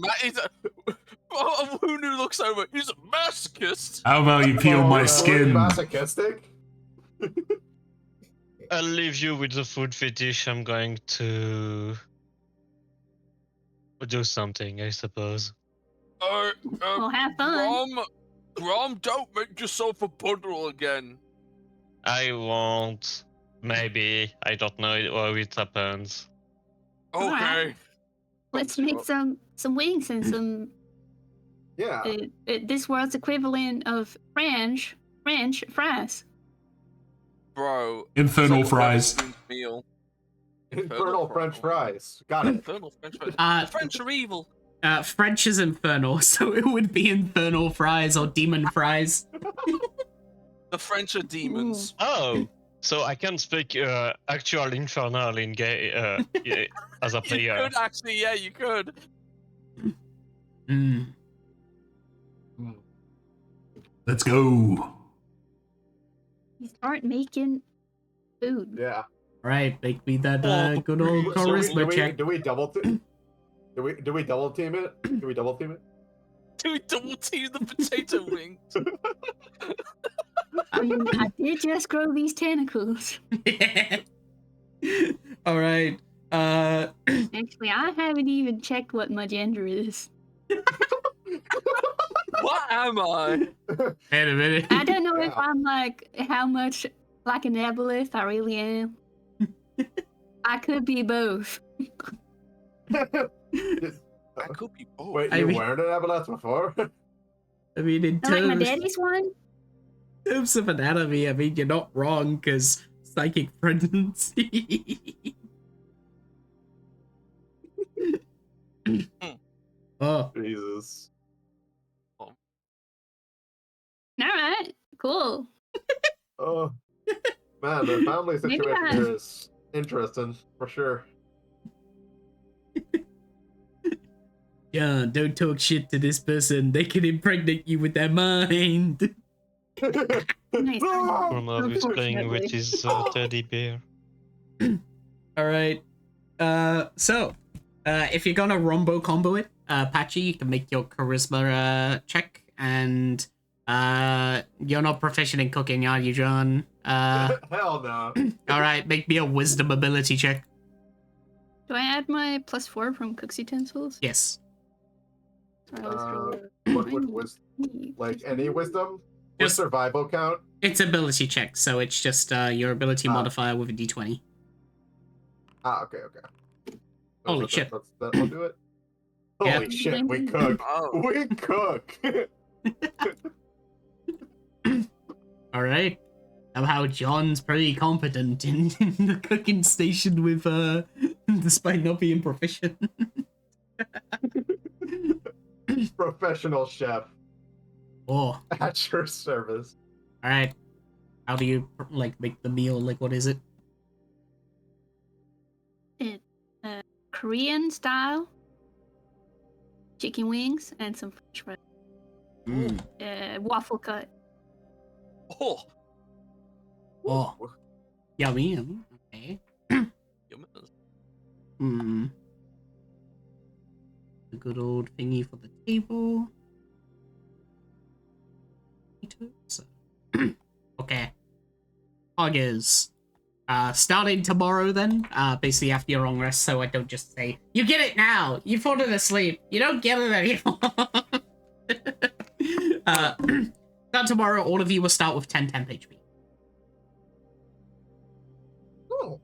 oh, who knew looks over? He's a masochist. How about you peel my Food skin? masochistic? I'll leave you with the food fetish. I'm going to do something, I suppose. Well, have fun. Grom, don't make yourself a puddle again. I won't. Maybe. I don't know how it happens. Okay. Alright. Let's make some wings and some Yeah. this world's equivalent of French fries. Bro. Infernal it's like a fries. French meal. Infernal French fries. Got it. Infernal French fries. Uh, The French are evil. French is infernal, so it would be infernal fries or demon fries. The French are demons. Oh, so I can speak actual infernal in as a You player. could actually, yeah, you could. Mm. Let's go. You start making food. Yeah. Right, make me that good old Do charisma check. we double team? Do we double team it? Do we double team it? Do we double team the potato wings? I mean, I did just grow these tentacles. All right. Actually, I haven't even checked what my gender is. What am I? Wait a minute. I don't know if Yeah. I'm like how much like an aboleth I really am. I could be both. I could be both. Wait, I you mean- weren't an aboleth before? I mean, in Like my terms, daddy's one. terms of anatomy, I mean, you're not wrong, because psychic pregnancy. Oh, Jesus. Alright, cool. Oh. Man, the family Maybe situation I- here is interesting, for sure. John, don't talk shit to this person. They can impregnate you with their mind. Nice. Gromov is playing with his teddy bear. All right. If you're gonna rombo combo it, Patchy, you can make your charisma check, and you're not proficient in cooking, are you, John? Hell no. All right, make me a wisdom ability check. Do I add my +4 from Cook's Utensils? Yes. Sorry, let's roll. What would like any wisdom? Does Just- survival count? It's ability check, so it's just your ability modifier with a d20. Okay. Holy shit. That'll do it. Yep. Holy shit, we cook. Oh. We cook. All right. Somehow John's pretty competent in the cooking station with despite not being proficient. Professional chef Oh, at your service. all right. How do you like make the meal? Like, what is it? Korean style chicken wings and some French fries. Waffle cut. Oh, Oh, yummy. Okay. yummy. The good old thingy for the table. Okay. Poggers. Starting tomorrow then, basically after your long rest, so I don't just say, you get it now! You've fallen asleep! You don't get it anymore! Start tomorrow, all of you will start with 10 temp HP. Oh.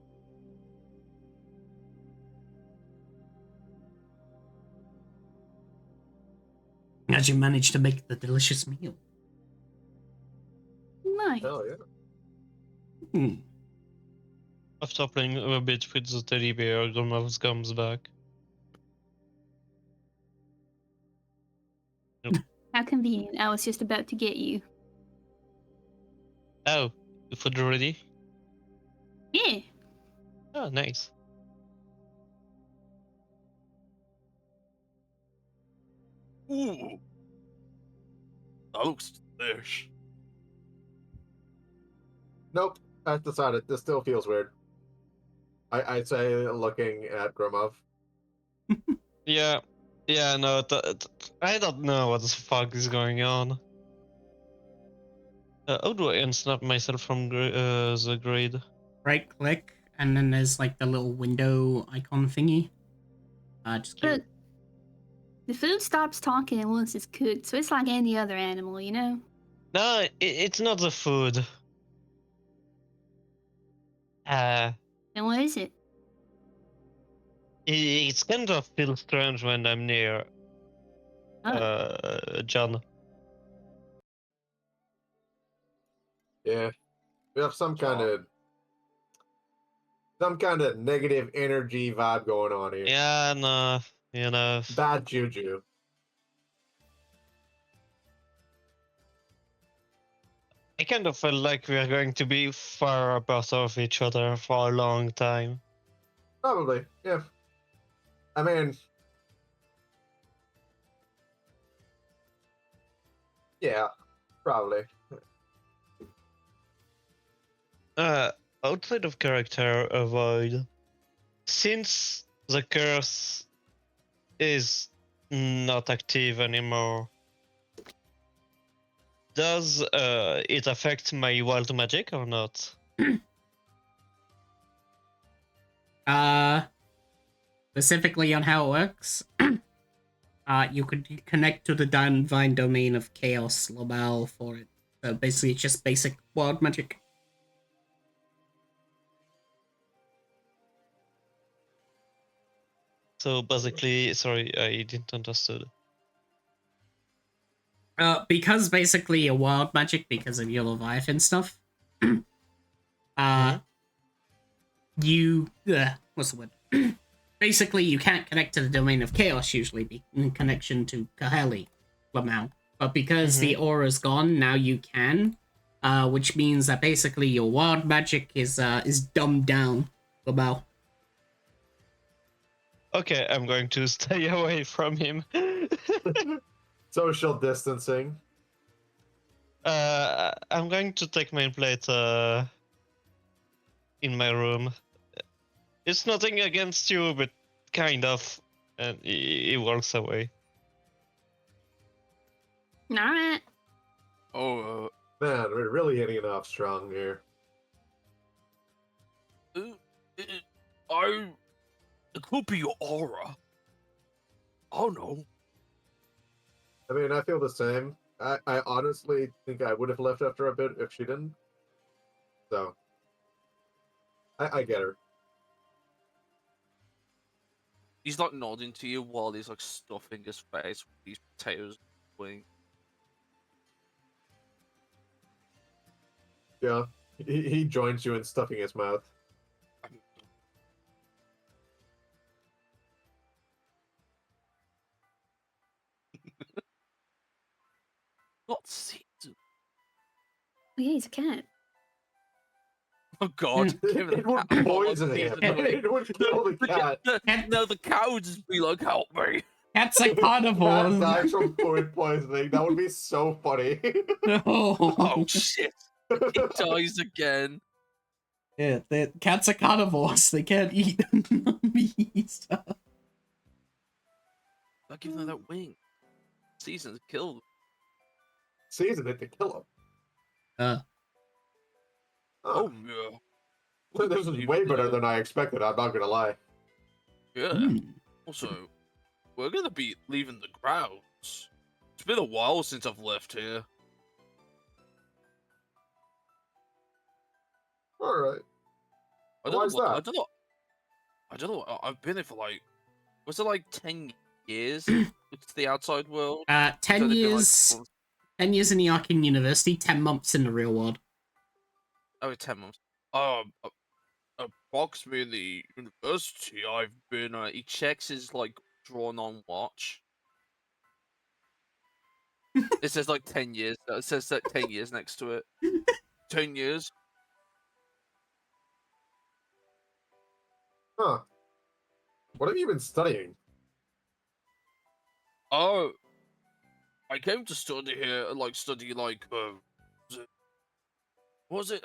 As you manage to make the delicious meal. Nice. Hell yeah. Hmm. After playing a bit with the teddy bear, Gromov comes back. How convenient. I was just about to get you. Oh, the food ready? Yeah. Oh, nice. Ooh. That looks delish. Nope. I've decided this still feels weird. I'd say looking at Gromov. Yeah, yeah, no, I don't know what the fuck is going on. How do I unsnap myself from the grid? Right click, and then there's like the little window icon thingy. Just keep. Look, the food stops talking once it's cooked, so it's like any other animal, you know? No, it's not the food. Then what is it? It's kind of feels strange when I'm near John. Yeah, we have some kind of negative energy vibe going on here. Yeah, no, you know. Bad juju. I kind of feel like we are going to be far apart of each other for a long time. Probably, yeah. I mean, yeah, probably. Outside of character avoid. Since the curse is not active anymore, does it affect my wild magic or not? Specifically on how it works. You could connect to the divine domain of chaos Lobal for it. So basically, it's just basic wild magic. So basically, sorry, I didn't understand. Because basically a wild magic because of your Leviathan stuff. You what's the word? Basically, you can't connect to the domain of chaos usually in connection to Kaheli Lamau. But because the aura's gone, now you can. Which means that basically your wild magic is dumbed down, Lamau. Okay, I'm going to stay away from him. Social distancing. I'm going to take my plate in my room. It's nothing against you, but kind of. And he walks away. Alright. Oh, Man, we're really hitting it off strong here. it could be your aura. Oh no. I mean, I feel the same. I honestly think I would have left after a bit if she didn't. So, I get her. He's like nodding to you while he's like stuffing his face with these potatoes. Wing. Yeah, he joins you in stuffing his mouth. Not season. Oh, yeah, he's a cat. Oh god. It would poison him. It would kill the cat. No, the cat would just be like, help me. Cats are carnivores. Cat dies from food poisoning. That would be so funny. Oh shit. He dies again. Yeah, cats are carnivores. They can't eat meat stuff. I'll give them that wing. Season's killed. Season it to kill him. Oh yeah. So this is way better than I expected, I'm not gonna lie. Yeah. Also, we're gonna be leaving the grounds. It's been a while since I've left here. Alright. I don't know. I've been here for like, was it like 10 years to the outside world? 10 years. 10 years in the Arcane University, 10 months in the real world. Oh, 10 months. Approximately in the university, I've been. He checks his like drawn on watch. It says like 10 years. It says like 10 years next to it. 10 years. Huh. What have you been studying? Oh, I came to study here, was it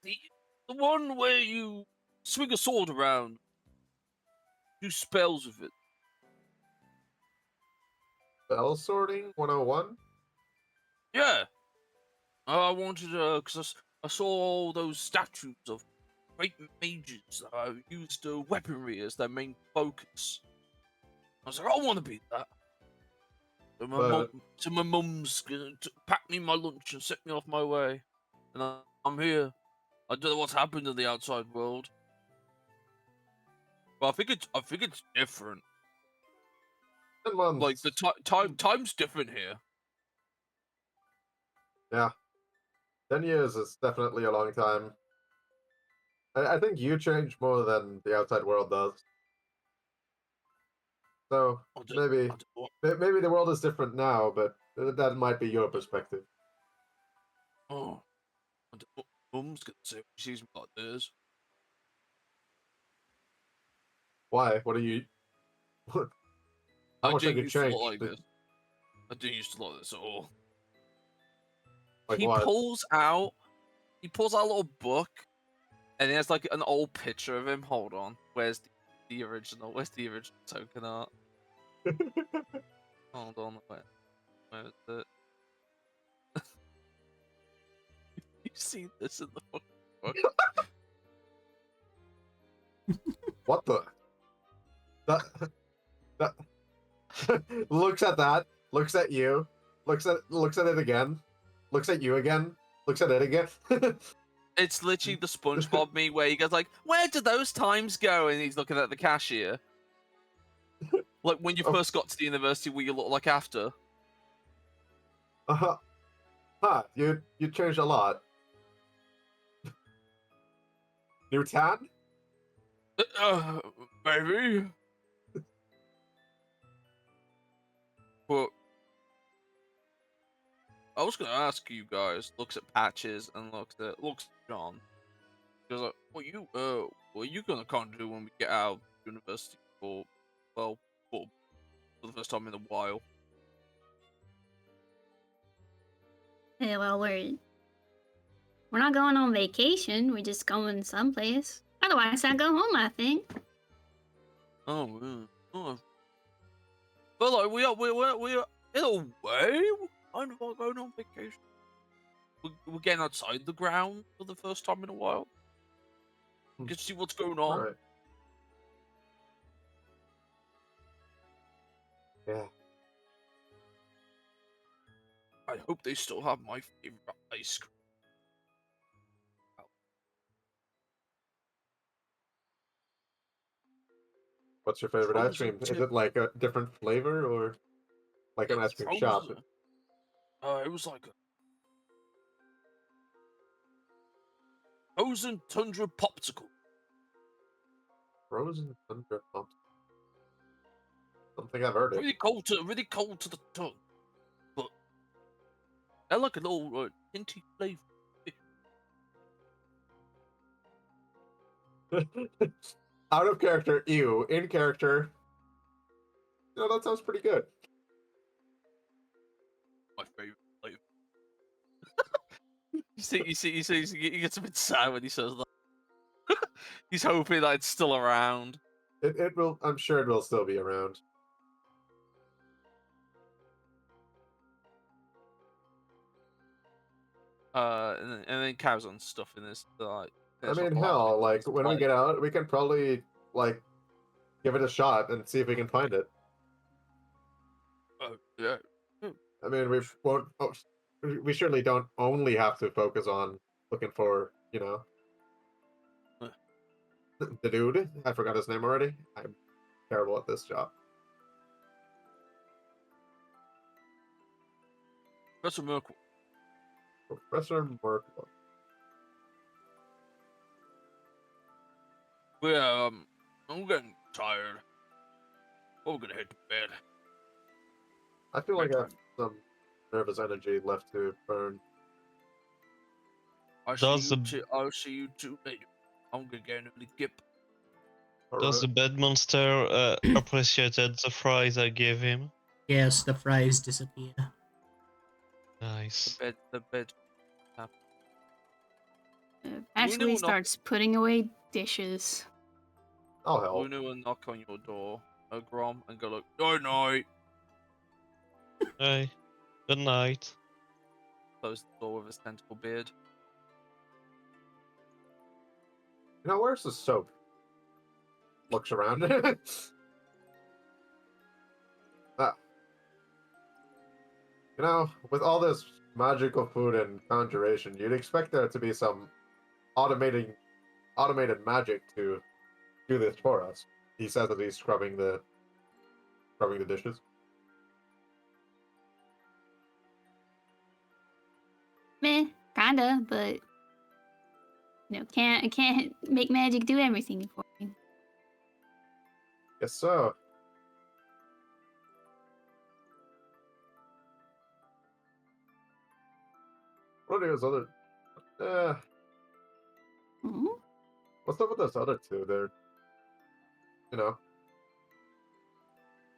the one where you swing a sword around, do spells with it? spell sorting 101? Yeah. I wanted to, because I saw all those statues of great mages that used weaponry as their main focus. I was like, I want to be that. So my mum's gonna pack me my lunch and set me off my way, and I'm here. I don't know what's happened in the outside world, but I think it's different. 10 months. Like the time's different here. Yeah. 10 years is definitely a long time. I think you change more than the outside world does. So maybe the world is different now, but that might be your perspective. Oh, mum's gonna say she sees me like this. Why? What are you? How much have you used to changed? look like this. I didn't used to like this at all. Like he what? pulls out a little book, and there's like an old picture of him. Hold on, where's the original? Where's the original token art? Hold on, where is it? You see this in the fucking book? What the? That looks at that, looks at you, looks at it again, looks at you again, looks at it again. It's literally the SpongeBob me where he goes like, "Where do those times go?" And he's looking at the cashier. Like when you first got to the university, what you look like after. Huh, you changed a lot. New tan? Maybe. But I was gonna ask you guys, looks at Patches and looks at John. Because like, what are you gonna kind of do when we get out of university for the first time in a while? Yeah, well, we're not going on vacation. We're just going someplace. Otherwise, I go home, I think. Oh, yeah. Oh. But like we are in a way kind of like going on vacation. We're getting outside the ground for the first time in a while. You can see what's going on. Right. Yeah. I hope they still have my favorite ice cream. What's your favorite ice cream? Is it like a different flavor or like an ice cream shop? It was like a frozen tundra popsicle. Frozen tundra popsicle. Don't think I've heard it. Really cold to the tongue, but I like a little hinty flavor. Out of character, ew. In character, that sounds pretty good. My favorite flavor. you see, he gets a bit sad when he says that. He's hoping that it's still around. It will. I'm sure it will still be around. And then cows on stuff in this. Like, I mean, hell, like when we get out, we can probably like give it a shot and see if we can find it. Yeah. I mean, we surely don't only have to focus on looking for, the dude. I forgot his name already. I'm terrible at this job. Professor Merkel. Professor Merkel. Yeah, I'm getting tired. We're gonna head to bed. I feel like I have some nervous energy left to burn. I'll see you too later. I'm gonna get an early dip. Does the bed monster appreciated the fries I gave him? Yes, the fries disappear. Nice. The bed. Actually starts putting away dishes. Oh hell. Uno will knock on your door, Grom, and go like, "Night night." Hey, good night. Close the door with his tentacle beard. Where's the soap? Looks around. With all this magical food and conjuration, you'd expect there to be some automated magic to do this for us. He says that he's scrubbing the dishes. Meh, kinda, but can't make magic do everything for you. Yes, so. What are those other? Hmm? What's up with those other two? They're,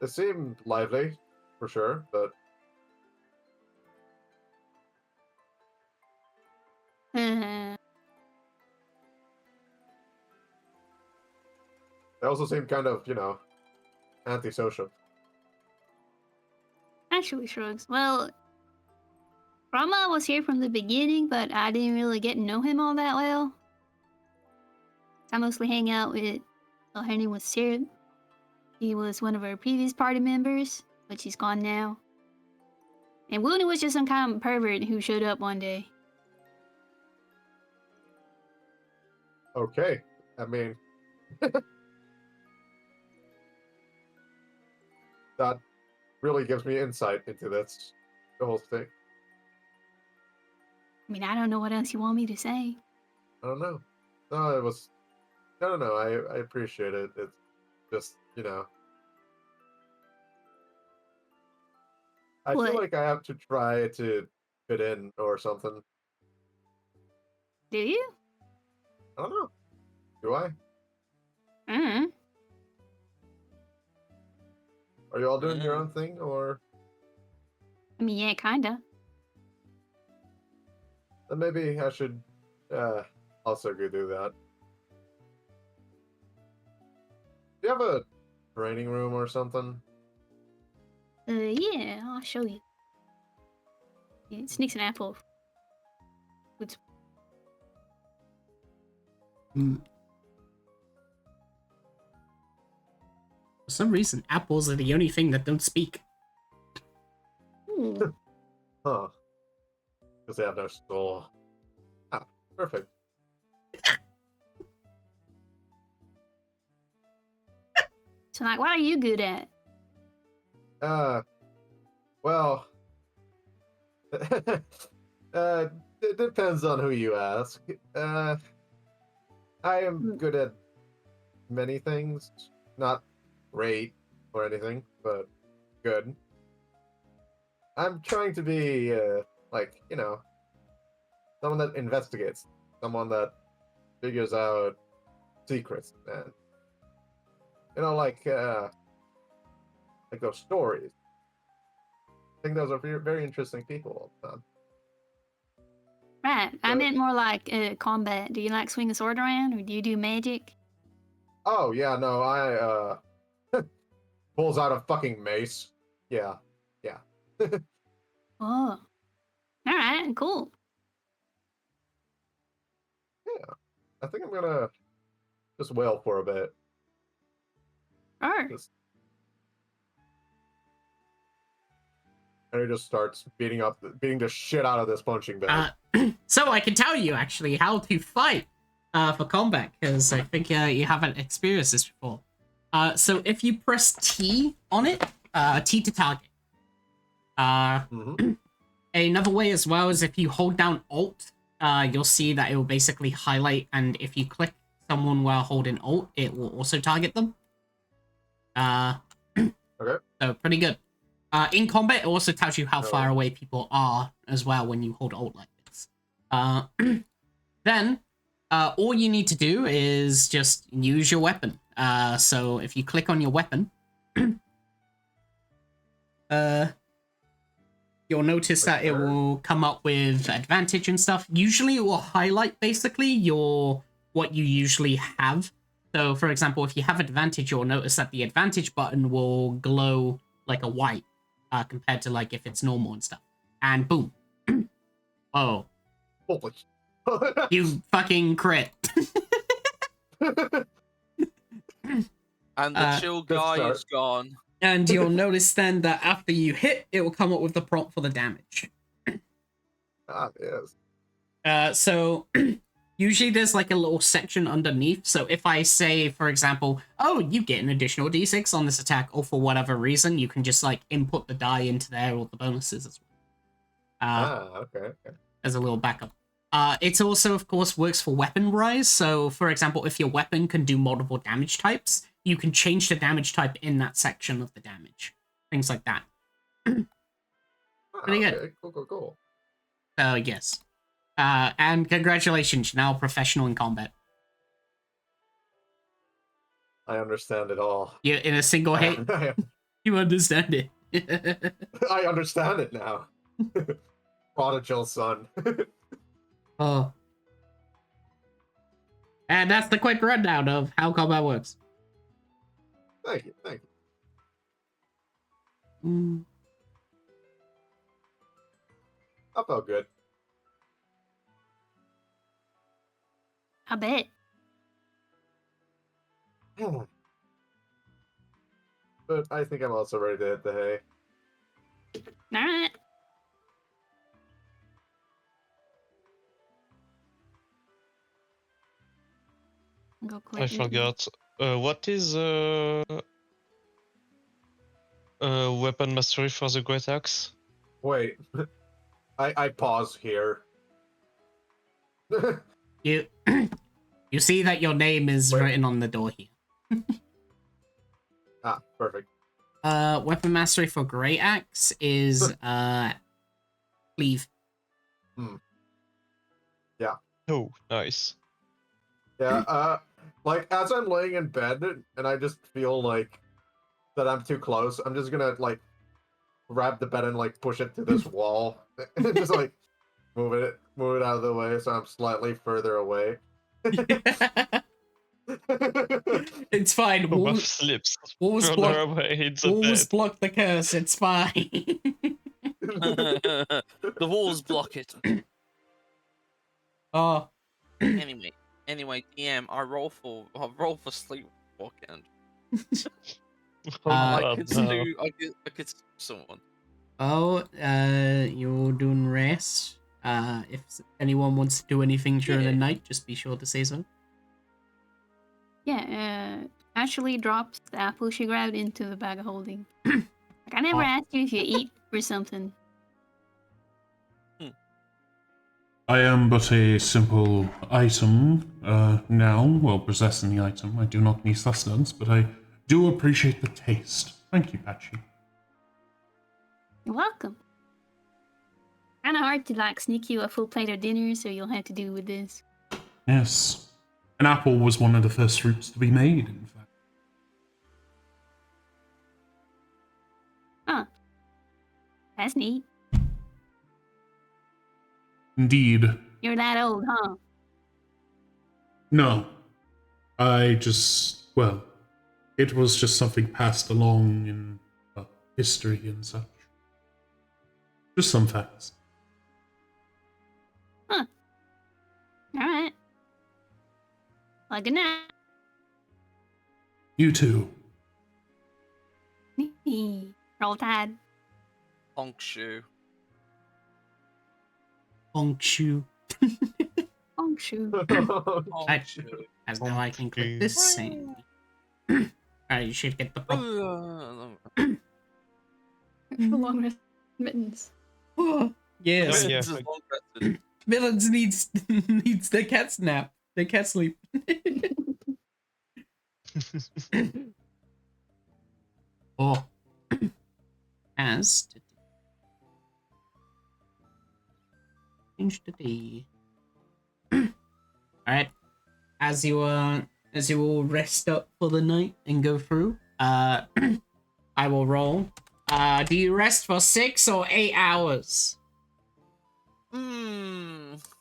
they seem lively, for sure, but Uh, they also seem kind of, antisocial. Actually shrugs. Well, Rama was here from the beginning, but I didn't really get to know him all that well. I mostly hang out with, well, her name was Sarah. He was one of our previous party members, but she's gone now. And Wooney was just some kind of pervert who showed up one day. Okay, I mean, that really gives me insight into the whole thing. I mean, I don't know what else you want me to say. I don't know. No, it was. No. I appreciate it. It's just, I What? feel like I have to try to fit in or something. Do you? I don't know. Do I? Mm-hmm. Are you all doing your own thing, or? I mean, yeah, kinda. Then maybe I should also go do that. Do you have a training room or something? Yeah, I'll show you. Yeah, sneaks an apple. It's For some reason, apples are the only thing that don't speak. Huh. Because they have no soul. Ah, perfect. So, like, what are you good at? Well, it depends on who you ask. I am good at many things. Not great or anything, but good. I'm trying to be, someone that investigates, someone that figures out secrets, and like those stories. I think those are very interesting people all the time. Right, I But- meant more like combat. Do you like swing a sword around, or do you do magic? Oh yeah, no, I pulls out a fucking mace. Yeah. Oh, all right, cool. Yeah. I think I'm gonna just wail for a bit. Sure. And he just starts beating the shit out of this punching bag. So I can tell you actually how to fight for combat, because I think you haven't experienced this before. So if you press T on it, T to target. Another way as well is if you hold down Alt, you'll see that it will basically highlight, and if you click someone while holding Alt, it will also target them. Okay. So pretty good. In combat, it also tells you how far away people are as well when you hold Alt like this. Then, all you need to do is just use your weapon. So if you click on your weapon, you'll notice that it will come up with advantage and stuff. Usually it will highlight basically what you usually have. So for example, if you have advantage, you'll notice that the advantage button will glow like a white. compared to like if it's normal and stuff. And boom. Oh, Holy. you fucking crit. And the chill good guy start. is gone. And you'll notice then that after you hit, it will come up with the prompt for the damage. Yes. So usually there's like a little section underneath. So if I say, for example, oh, you get an additional d6 on this attack, or for whatever reason, you can just like input the die into there or the bonuses as well. Okay. As a little backup. It also, of course, works for weapon rise. So, for example, if your weapon can do multiple damage types, you can change the damage type in that section of the damage. Things like that. Pretty good. Okay. Cool. So, yes. And congratulations, you're now a professional in combat. I understand it all. You in a single hit, you understand it. I understand it now. Prodigal son. Oh. And that's the quick rundown of how combat works. Thank you. That felt good. I bet. But I think I'm also ready to hit the hay. All right. Go quick. I forgot. What is weapon mastery for the great axe? Wait. I pause here. You you see that your name is written on the door here. Perfect. Weapon mastery for Great Axe is cleave. Yeah. Oh, nice. Yeah, like as I'm laying in bed and I just feel like that I'm too close, I'm just gonna like grab the bed and like push it to this wall and just like move it out of the way so I'm slightly further away. It's fine. Buff slips. Walls Further away, it's a walls bed. block the curse. It's fine. The walls block it. Oh. Anyway, DM, I roll for sleepwalking. Oh, I could no. do. I could sue someone. Oh, you're doing rest. If anyone wants to do anything during the night, just be sure to say so. Yeah, Ashley drops the apple she grabbed into the bag of holding. Like, I never asked you if you eat or something. I am but a simple item now, well, possessing the item. I do not need sustenance, but I do appreciate the taste. Thank you, Patchy. You're welcome. Kind of hard to like sneak you a full plate of dinner, so you'll have to do with this. Yes. An apple was one of the first fruits to be made, in fact. Huh. That's neat. Indeed. You're that old, huh? No. Well, it was just something passed along in history and such. Just some facts. Huh. Alright. Well, good night. You too. Roll Tide. Honk shoe. Honk shoe. Honk shoe. Honk shoe. As now I can click this thing. Alright, you should get the Long rest mittens. Oh, yes. Yeah. Villains needs their cat nap. Their cat sleep. Oh. As to change the day. Alright. As you all rest up for the night and go through, I will roll. Do you rest for 6 or 8 hours?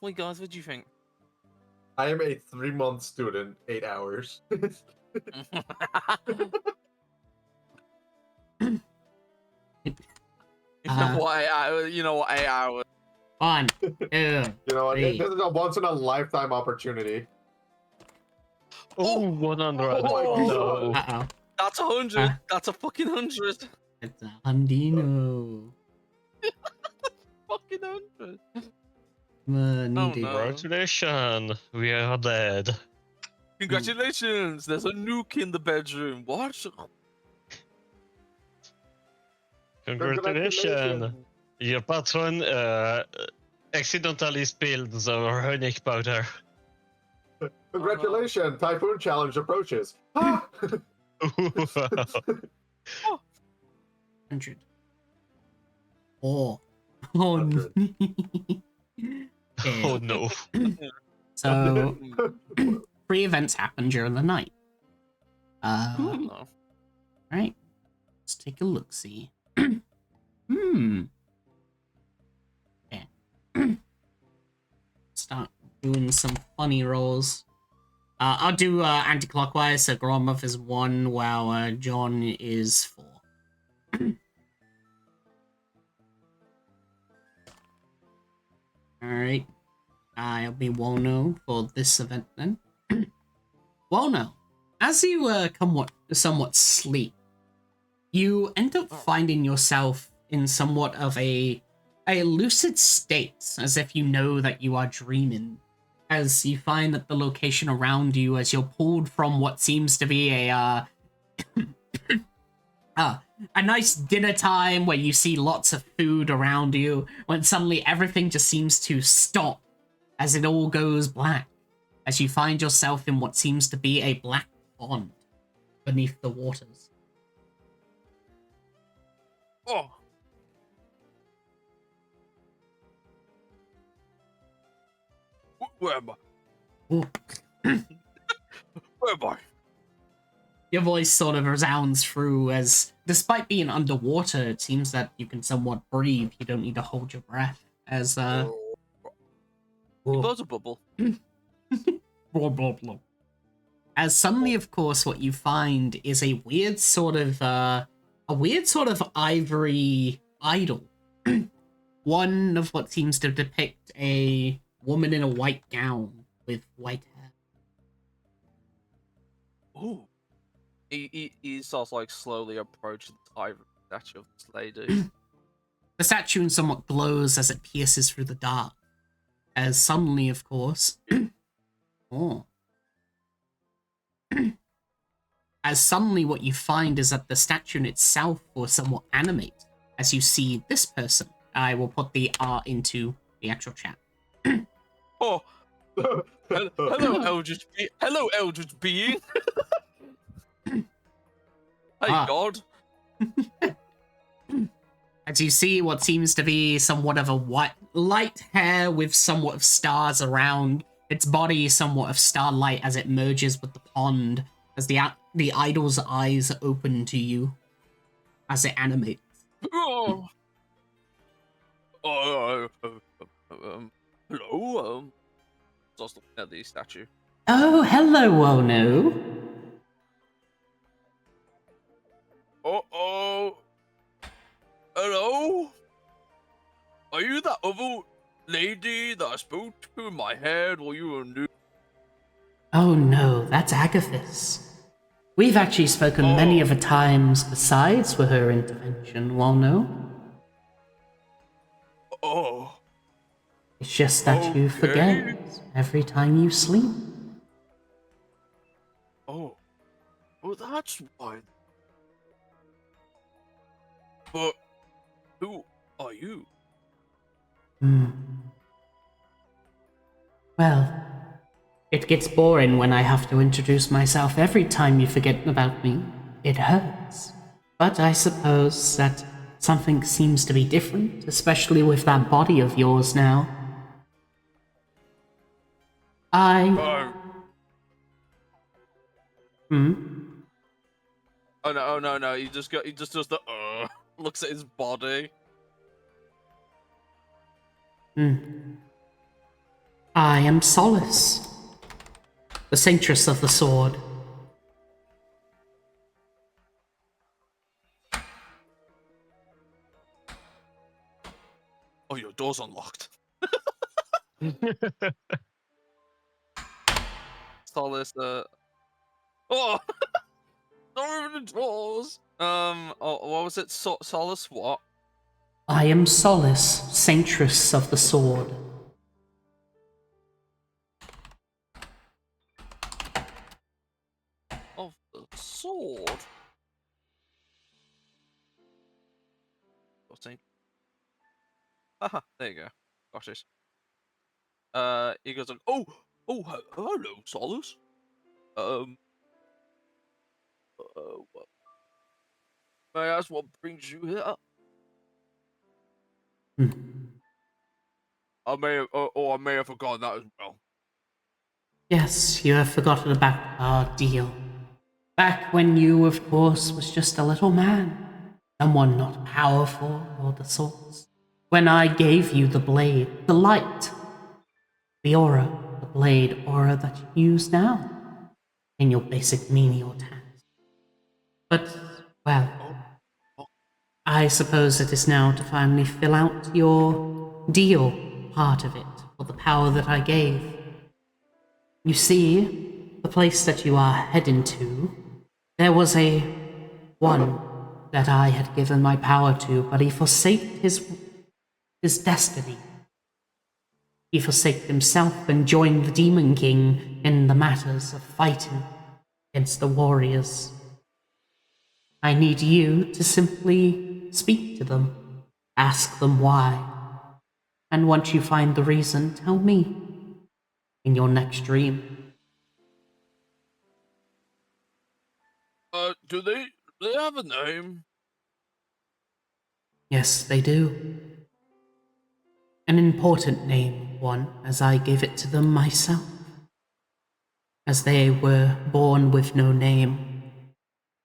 Wait, guys, what do you think? I am a 3-month student, 8 hours. what, 8 hours? You know what, 8 hours. 1, 2, You know what? 3. This is a once in a lifetime opportunity. Oh, 100. Oh my No. Uh-oh. That's 100. That's a fucking 100. It's a Hundino. Fucking 100. Needy. no. Congratulations, we are dead. Congratulations, there's a nuke in the bedroom. What? Congratulations. Your patron accidentally spilled the runic powder. Congratulations, Typhoon Challenge approaches. Ah! 100. Oh. Oh, 100. Yeah. Oh no. So, 3 events happen during the night. No. Right. Let's take a look-see. Yeah. Start doing some funny rolls. I'll do anti-clockwise, so Gromov is 1, while John is 4. Alright. I'll be Wono for this event then. Wono, as you somewhat sleep, you end up finding yourself in somewhat of a lucid state, as if you know that you are dreaming, as you find that the location around you, as you're pulled from what seems to be a nice dinner time where you see lots of food around you, when suddenly everything just seems to stop as it all goes black, as you find yourself in what seems to be a black pond beneath the waters. Oh. Where am I? Ooh. Where am I? Your voice sort of resounds through as, despite being underwater, it seems that you can somewhat breathe. You don't need to hold your breath. As, He blows a bubble. blah, blah, blah. As suddenly, of course, what you find is a weird sort of ivory idol. One of what seems to depict a woman in a white gown with white hair. Ooh. He starts like slowly approaching the ivory statue of this lady. The statue somewhat glows as it pierces through the dark. As suddenly, of course... oh. As suddenly what you find is that the statue in itself will somewhat animate as you see this person. I will put the art into the actual chat. Oh, hello, eldritch being. Hey, God. As you see what seems to be somewhat of a white, light hair with somewhat of stars around its body, somewhat of starlight as it merges with the pond, as the idol's eyes open to you as it animates. Oh. Hello. Just looking at the statue. Oh, hello, Wono. Oh. Hello? Are you that other lady that I spoke to in my head while you were new? Oh no, that's Agathis. We've actually spoken many of a times besides for her intervention, Wono. Oh. It's just that you forget every time you sleep. Oh, that's why. But who are you? Well, it gets boring when I have to introduce myself every time you forget about me. It hurts. But I suppose that something seems to be different, especially with that body of yours now. Oh no! He just does the looks at his body. I am Solace, the Saintress of the Sword. Oh, your door's unlocked. Solace, oh! Don't open the doors! Oh, what was it? Solace what? I am Solace, Saintress of the Sword. Of the sword? Haha, there you go. Got it. He goes like, oh, hello, Solace. What, may I ask what brings you here? Hmm. I may have forgotten that as well. Yes, you have forgotten about our deal. Back when you, of course, was just a little man. Someone not powerful or the sorts. When I gave you the blade, the light, the aura, the blade aura that you use now in your basic menial tasks. But, well, I suppose it is now to finally fill out your deal part of it, or the power that I gave. You see, the place that you are heading to, there was a one that I had given my power to, but he forsaked his destiny. He forsaked himself and joined the Demon King in the matters of fighting against the warriors. I need you to simply speak to them, ask them why, and once you find the reason, tell me in your next dream. Do they have a name? Yes, they do. An important name, one, as I gave it to them myself. As they were born with no name,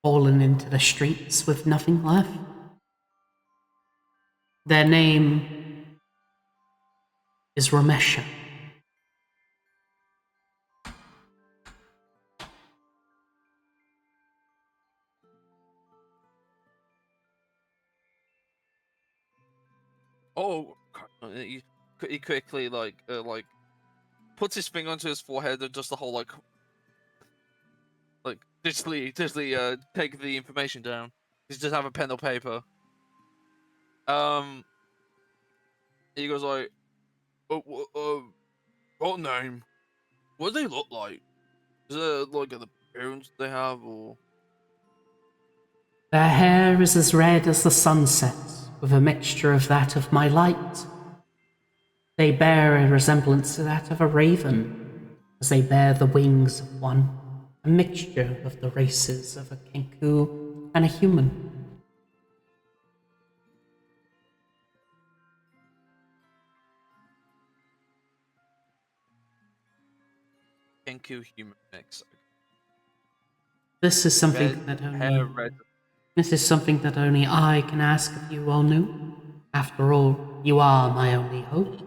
fallen into the streets with nothing left. Their name is Ramesha. Oh, he quickly like puts his finger onto his forehead and just the whole like digitally take the information down. He just have a pen or paper. He goes like, what name? What do they look like? Is it like the appearance they have, or? Their hair is as red as the sunset, with a mixture of that of my light. They bear a resemblance to that of a raven, as they bear the wings of one, a mixture of the races of a kenku and a human. Kenku human mix. This is something that only I can ask if you all knew. After all, you are my only hope.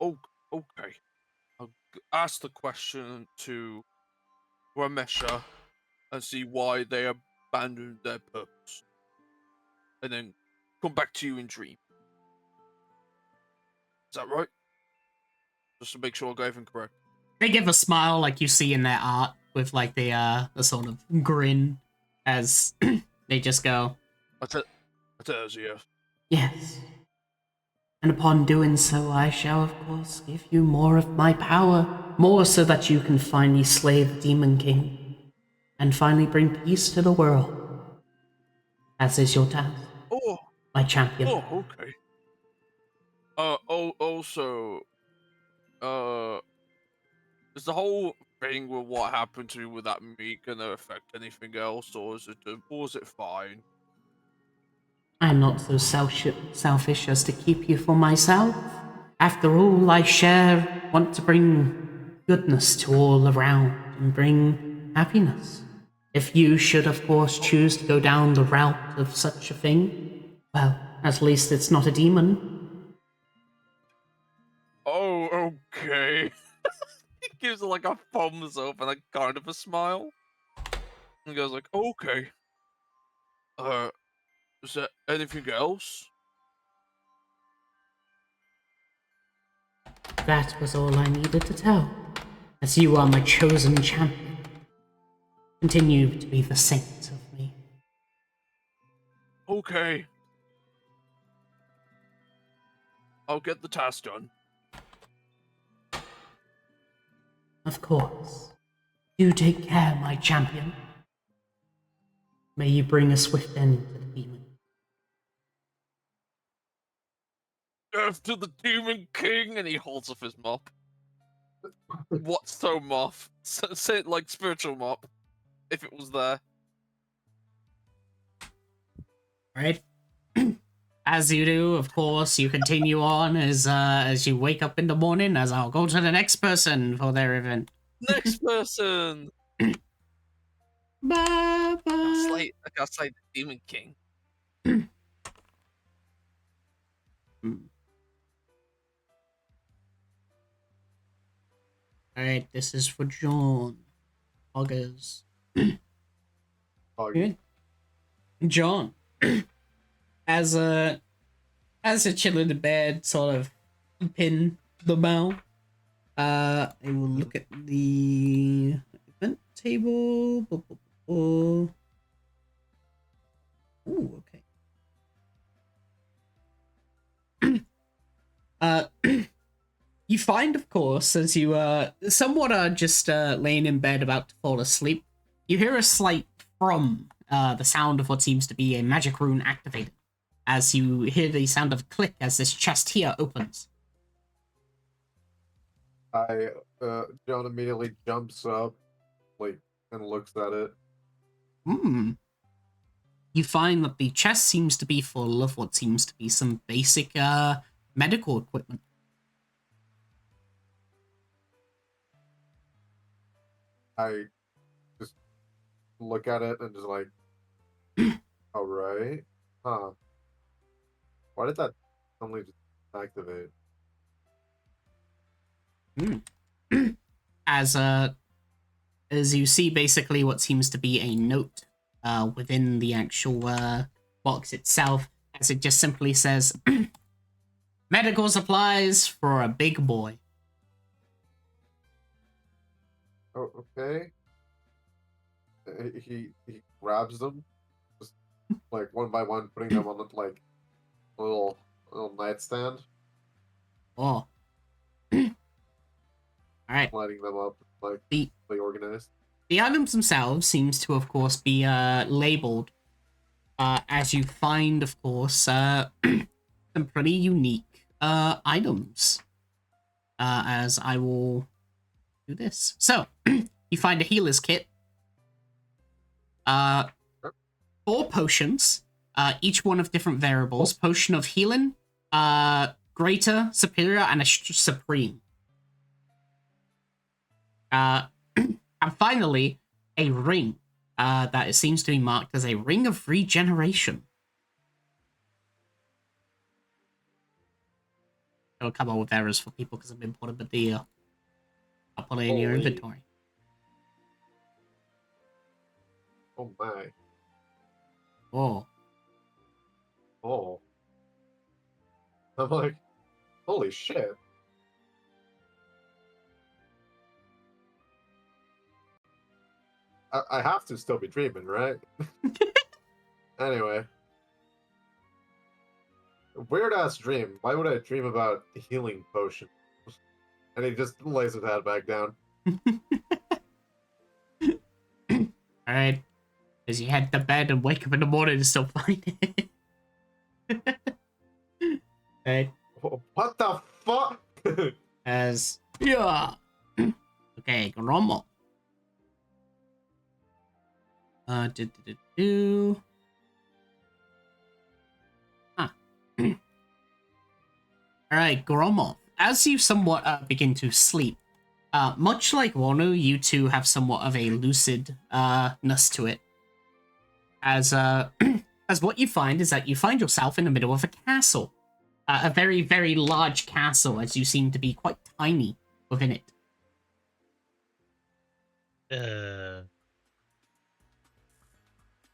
Oh, okay. I'll ask the question to Ramesha and see why they abandoned their purpose, and then come back to you in dream. Is that right? Just to make sure I got everything correct. They give a smile like you see in their art, with like the sort of grin as they just go, I tell you, yes. yes. And upon doing so, I shall of course give you more of my power, more so that you can finally slay the Demon King, and finally bring peace to the world. As is your task, Oh, my champion. oh, okay. Also, is the whole thing with what happened to me with that meat gonna affect anything else, or is it fine? I am not so selfish as to keep you for myself. After all, I want to bring goodness to all around and bring happiness. If you should, of course, choose to go down the route of such a thing, well, at least it's not a demon. Oh, okay. He gives it like a thumbs up and a kind of a smile. And goes like, okay. Is there anything else? That was all I needed to tell, as you are my chosen champion. Continue to be the saint of me. Okay. I'll get the task done. Of course. You take care, my champion. May you bring a swift end to the demon. After the Demon King, and he holds up his mop. What's so mop? Say it like spiritual mop, if it was there. Right? As you do, of course, you continue on as you wake up in the morning, as I'll go to the next person for their event. Next person! Bye bye. I gotta slay the Demon King. Alright, this is for John. August. Augie. John. As you're chilling in bed, sort of pin the bow. I will look at the event table. Ooh, okay. You find, of course, as you somewhat are just laying in bed about to fall asleep, you hear a slight from the sound of what seems to be a magic rune activated, as you hear the sound of a click as this chest here opens. John immediately jumps up, and looks at it. You find that the chest seems to be full of what seems to be some basic medical equipment. I just look at it and just like, all right, huh? Why did that suddenly just activate? As you see, basically what seems to be a note within the actual box itself, as it just simply says, "Medical supplies for a big boy." Oh, okay. He grabs them, just like one by one, putting them on the a little nightstand. Oh. All right. Lighting them up, the organized. The items themselves seems to, of course, be labeled as you find, of course, some pretty unique items. As I will do this. So, you find a healer's kit. 4 potions, each one of different variables. Potion of healing, greater, superior, and a supreme. And finally, a ring that it seems to be marked as a ring of regeneration. It'll come up with errors for people because I've been putting the I'll put it in your inventory. Oh my. Oh. I'm like, holy shit. I have to still be dreaming, right? Anyway. Weird ass dream. Why would I dream about healing potion? And he just lays his head back down. Alright. As you head to bed and wake up in the morning and still find it. Okay. What the fuck? As yeah. Okay, Gromo. Alright, Gromo. As you somewhat begin to sleep, much like Wonu, you two have somewhat of a lucidness to it. As as what you find is that you find yourself in the middle of a castle. A very, very large castle, as you seem to be quite tiny within it.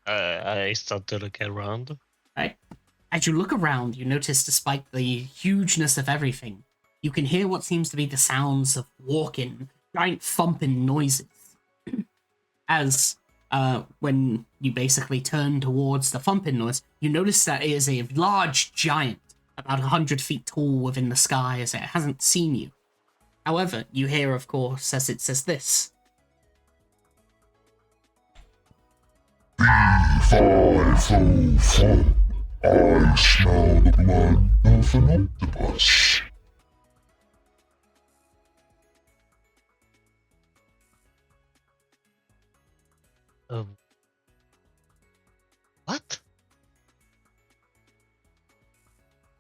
I start to look around. Right? As you look around, you notice despite the hugeness of everything, you can hear what seems to be the sounds of walking, giant thumping noises. As when you basically turn towards the thumping noise, you notice that it is a large giant, about 100 feet tall within the sky, as it hasn't seen you. However, you hear, of course, as it says this. B504. I smell the blood of an octopus. What?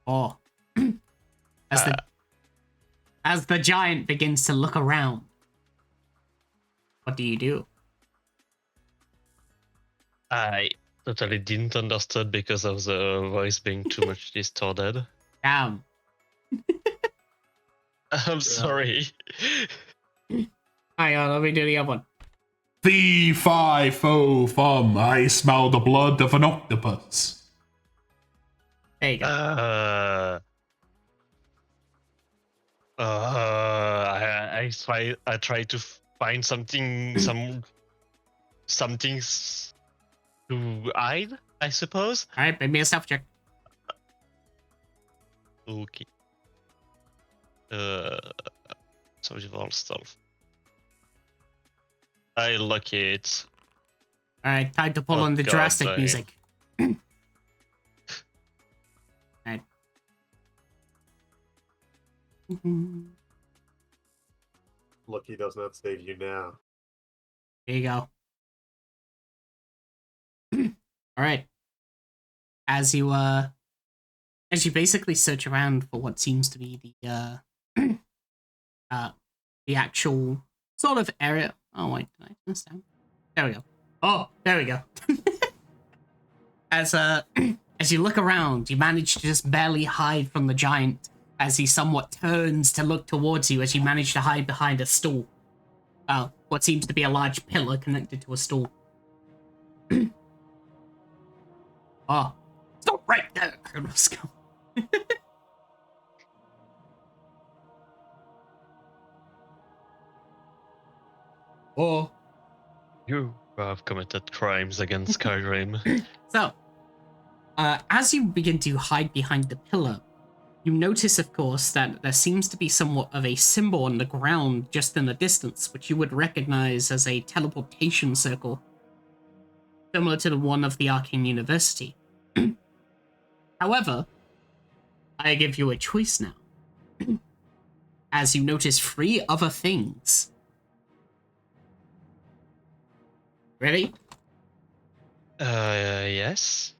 Oh. As the giant begins to look around, what do you do? I totally didn't understand because of the voice being too much distorted. Damn. I'm sorry. Hang on, let me do the other one. Fee-fi-fo-fum, I smell the blood of an octopus. There you go. I try to find something to hide, I suppose. Alright, make me a self check. Okay. Survival stealth. I like it. Alright, time to pull Oh, on the God, drastic dang. music. Alright. Lucky doesn't have to save you now. There you go. Alright. As you basically search around for what seems to be the actual sort of area. Oh wait, did I turn this down? There we go. Oh, there we go. As you look around, you manage to just barely hide from the giant as he somewhat turns to look towards you as you manage to hide behind a stool. What seems to be a large pillar connected to a stool. Oh, stop right there, Colonel Skull. Oh. You have committed crimes against Skyrim. So, as you begin to hide behind the pillar, you notice, of course, that there seems to be somewhat of a symbol on the ground just in the distance, which you would recognize as a teleportation circle, similar to the one of the Arcane University. However, I give you a choice now, as you notice 3 other things. Ready? Yes.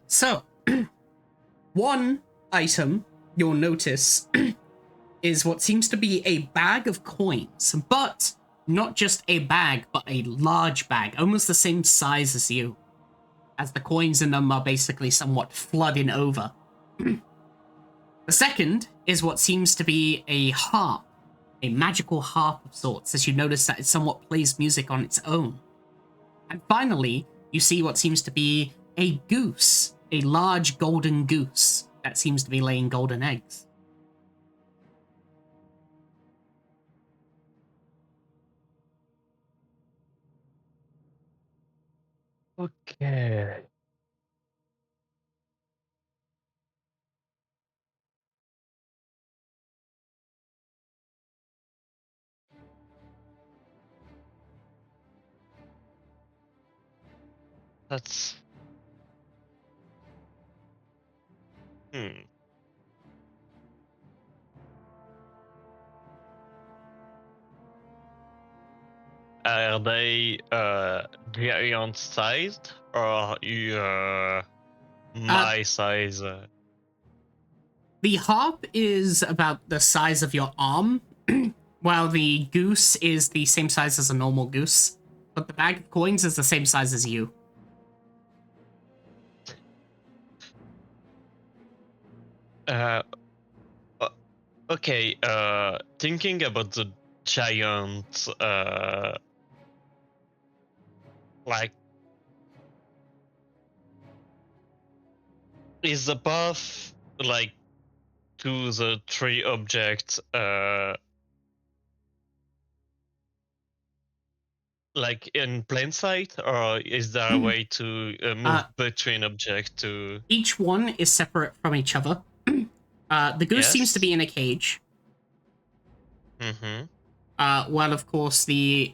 So, one item you'll notice is what seems to be a bag of coins, but not just a bag, but a large bag, almost the same size as you, as the coins in them are basically somewhat flooding over. The second is what seems to be a harp, a magical harp of sorts, as you notice that it somewhat plays music on its own. And finally, you see what seems to be a goose, a large golden goose that seems to be laying golden eggs. Okay. That's... Are they giant sized or my size? The harp is about the size of your arm, while the goose is the same size as a normal goose. But the bag of coins is the same size as you. Okay, thinking about the giant like, is the path like to the three objects like in plain sight, or is there a way to move between objects to? Each one is separate from each other. The goose seems to be in a cage. Mm-hmm. Well, of course, the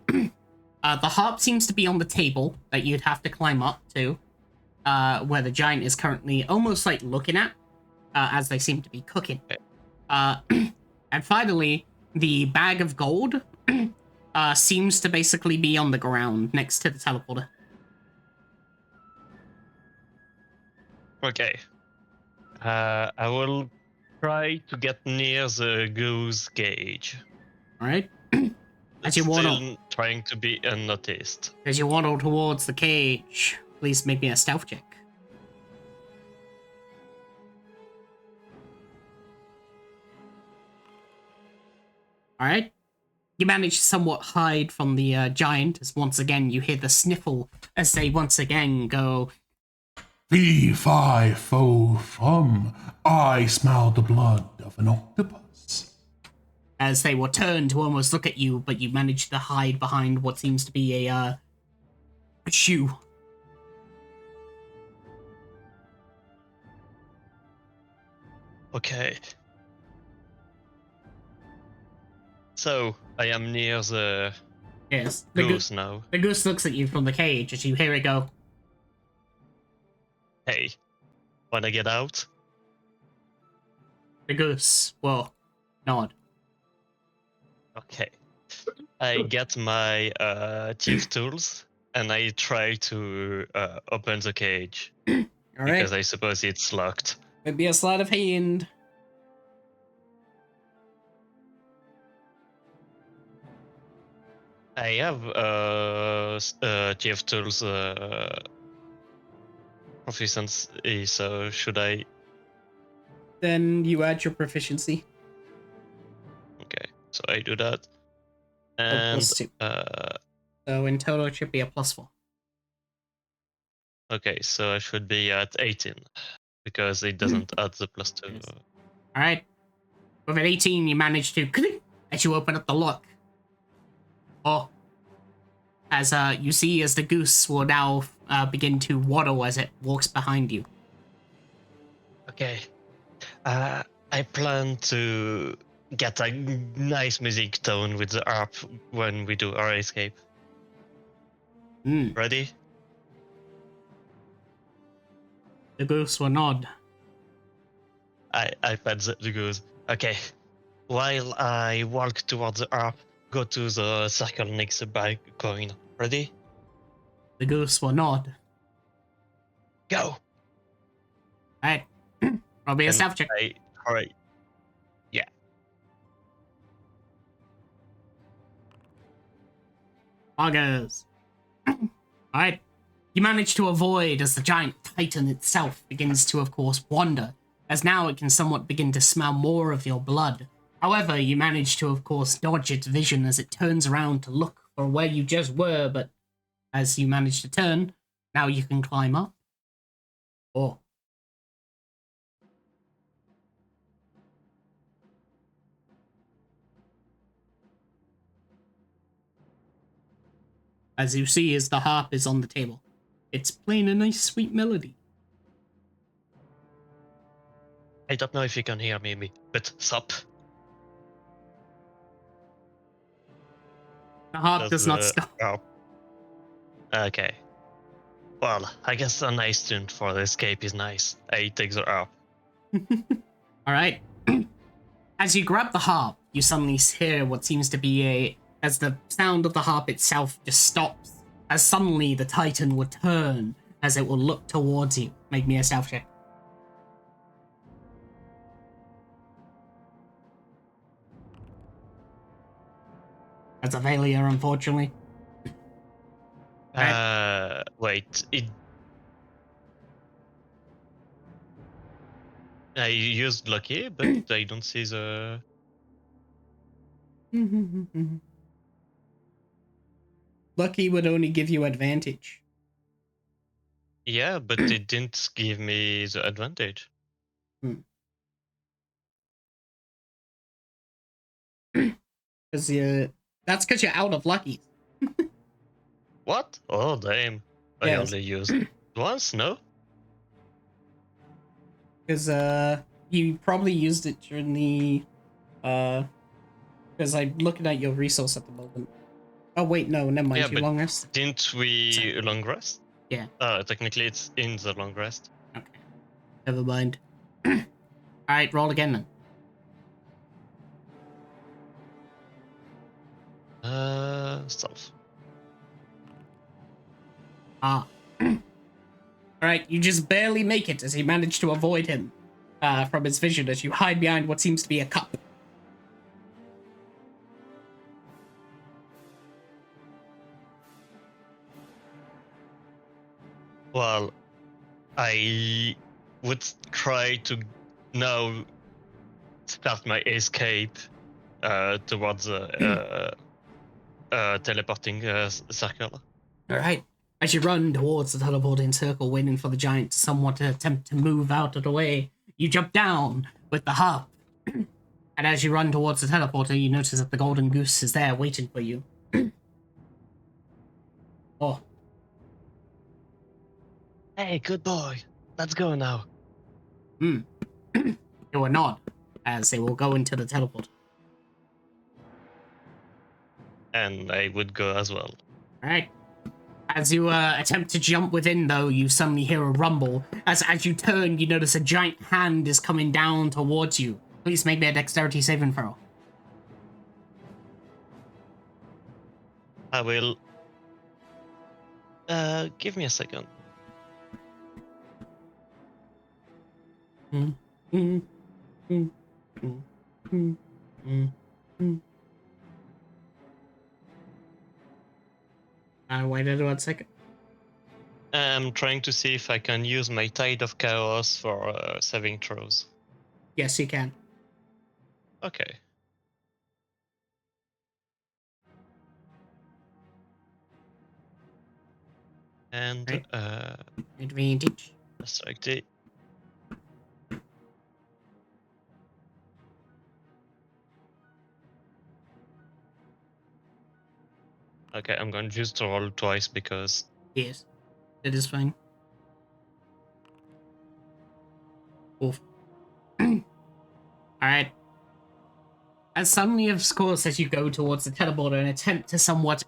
harp seems to be on the table that you'd have to climb up to, where the giant is currently almost like looking at, as they seem to be cooking. And finally, the bag of gold seems to basically be on the ground next to the teleporter. Okay. I will try to get near the goose cage. All right. As you waddle, trying to be unnoticed. As you waddle towards the cage, please make me a stealth check. All right. You manage to somewhat hide from the giant, as once again you hear the sniffle as they once again go, Fee, fi, fo, fum. I smell the blood of an octopus. As they will turn to almost look at you, but you manage to hide behind what seems to be a shoe. Okay. So, I am near the goose now. The goose looks at you from the cage as you hear it go, Hey, wanna get out? The goose will nod. Okay. I get my chief tools and I try to open the cage. Alright. Because I suppose it's locked. It'd be a sleight of hand. I have chief tools proficiency, so should I? Then you add your proficiency. Okay, so I do that. And +2. So in total it should be a +4. Okay, so I should be at 18 because it doesn't add the +2. Yes. All right. With an 18, you manage to as you open up the lock. Oh, as you see, as the goose will now begin to waddle as it walks behind you. Okay. I plan to get a nice music tone with the harp when we do our escape. Ready? The goose will nod. I pet the goose. Okay. While I walk towards the harp, go to the circle next to the bag coin. Ready? The goose will nod. Go! Alright. Roll me a stealth check. Alright. Yeah. Augers. Alright. You manage to avoid as the giant titan itself begins to, of course, wander, as now it can somewhat begin to smell more of your blood. However, you manage to, of course, dodge its vision as it turns around to look for where you just were, but as you manage to turn, now you can climb up. Oh. As you see, as the harp is on the table, it's playing a nice, sweet melody. I don't know if you can hear me, but stop. The harp does not stop. Oh. Okay. Well, I guess a nice tune for the escape is nice. I take the harp. Alright. As you grab the harp, you suddenly hear what seems to be as the sound of the harp itself just stops, as suddenly the Titan will turn as it will look towards you. Make me a stealth check. That's a failure, unfortunately. Wait, I used lucky, but I don't see the... lucky would only give you advantage. Yeah, but it didn't give me the advantage. Because that's because you're out of lucky. What? Oh, damn. I Yes. only used once, no? Because you probably used it during the because I'm looking at your resource at the moment. Oh wait, no, never mind. Yeah, You but long rest. didn't we long rest? Yeah. Technically it's in the long rest. Okay. Never mind. All right, roll again then. Stealth. Ah. Alright, you just barely make it as you manage to avoid him from his vision as you hide behind what seems to be a cup. Well, I would try to now start my escape towards the teleporting circle. Alright. As you run towards the teleporting circle, waiting for the giant to somewhat attempt to move out of the way, you jump down with the harp. And as you run towards the teleporter, you notice that the golden goose is there waiting for you. Oh. Hey, good boy. Let's go now. You will nod as they will go into the teleporter. And I would go as well. Alright. As you attempt to jump within, though, you suddenly hear a rumble. As you turn, you notice a giant hand is coming down towards you. Please make me a dexterity saving throw. I will... give me a second. Wait 1 second. I'm trying to see if I can use my Tide of Chaos for saving throws. Yes, you can. Okay. And right. Advantage. select it. Okay, I'm going to just roll twice because... Yes, it is fine. Oof. Alright. As suddenly, of course, as you go towards the teleporter and attempt to somewhat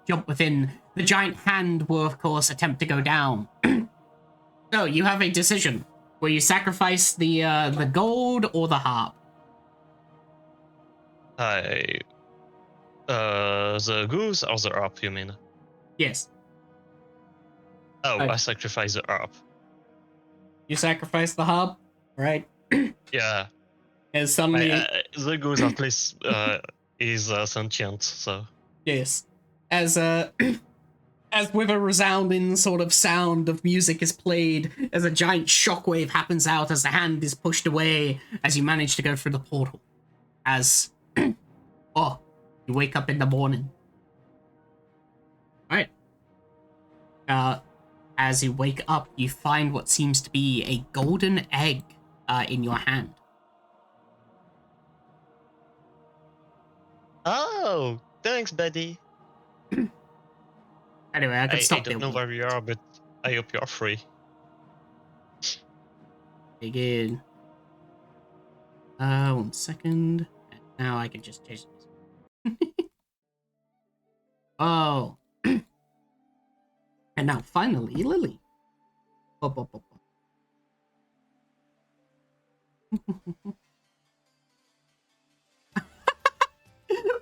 jump within, the giant hand will, of course, attempt to go down. So, you have a decision. Will you sacrifice the gold or the harp? The goose or the harp, you mean? Yes. Oh, I sacrifice the harp. You sacrifice the harp? Right. Yeah. As suddenly... the goose at least is sentient, so... Yes. As with a resounding sort of sound of music is played, as a giant shockwave happens out as the hand is pushed away as you manage to go through the portal. As... oh, you wake up in the morning. Alright. As you wake up, you find what seems to be a golden egg in your hand. Oh, thanks, buddy. Anyway, I could stop I don't know where you are, but I hope you're free. Very good. 1 second. Now I can just change this. Oh. And now, finally, Lily.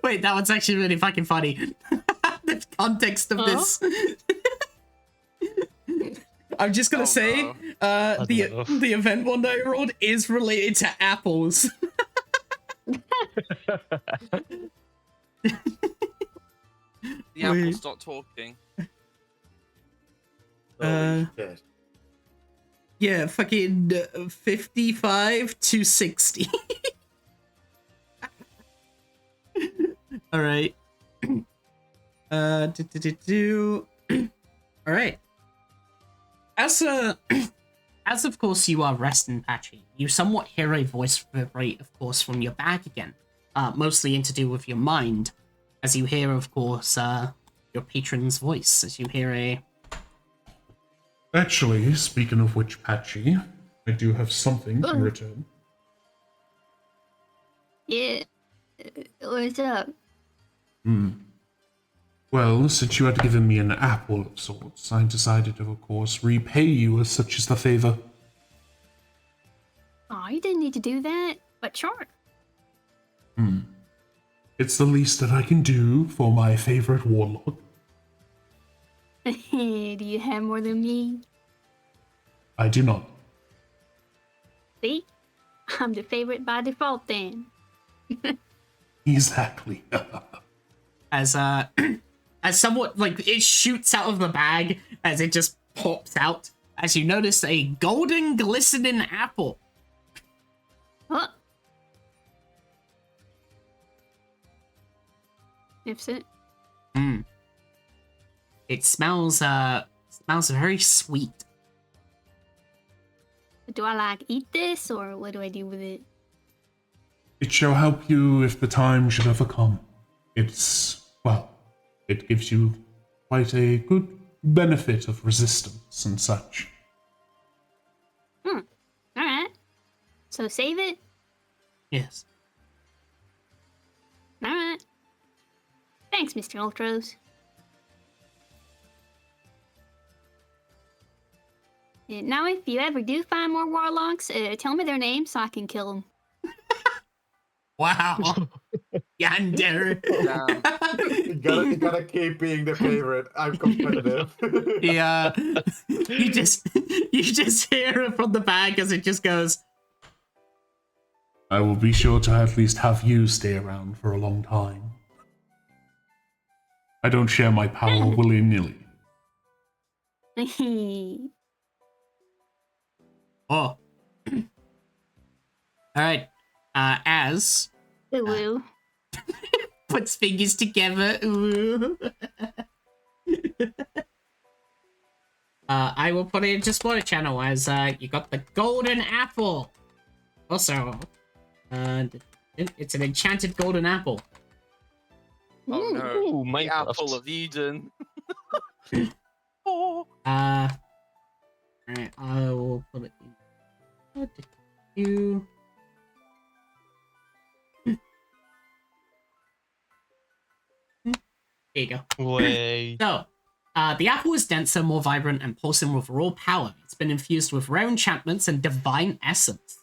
Wait, that one's actually really fucking funny. The context of this. I'm just gonna say, no. the event one that I rolled is related to apples. The apple's not talking. Shit. Yeah, fucking 55 to 60. All right. All right. As of course you are resting, Patchy, you somewhat hear a voice vibrate, of course, from your bag again. Mostly to do with your mind, as you hear, of course, your patron's voice, as you hear a... Actually, speaking of which, Patchy, I do have something in return. Yeah. What's up? Well, since you had given me an apple of sorts, I decided to, of course, repay you as such as the favor. Oh, you didn't need to do that, but sure. It's the least that I can do for my favorite warlock. Do you have more than me? I do not. See? I'm the favorite by default then. Exactly. As somewhat, like, it shoots out of the bag as it just pops out, as you notice a golden glistening apple. Huh? Sniffs it. It smells very sweet. Do I like eat this or what do I do with it? It shall help you if the time should ever come. It gives you quite a good benefit of resistance and such. Alright. So save it? Yes. Alright. Thanks, Mr. Ultros. Now, if you ever do find more warlocks, tell me their names so I can kill them. Wow. Yander. You gotta keep being the favorite. I'm competitive. Yeah. You just hear it from the bag as it just goes. I will be sure to at least have you stay around for a long time. I don't share my power willy-nilly. Oh. Alright. As Ooh. puts fingers together. Ooh. I will put it into spoiler channel as you got the golden apple. Also, it's an enchanted golden apple. Oh no! Ooh, The Minecraft. apple of Eden. Alright, I will put it in. You. There you go. Wait. So, the apple is denser, more vibrant, and pulsing with raw power. It's been infused with rare enchantments and divine essence.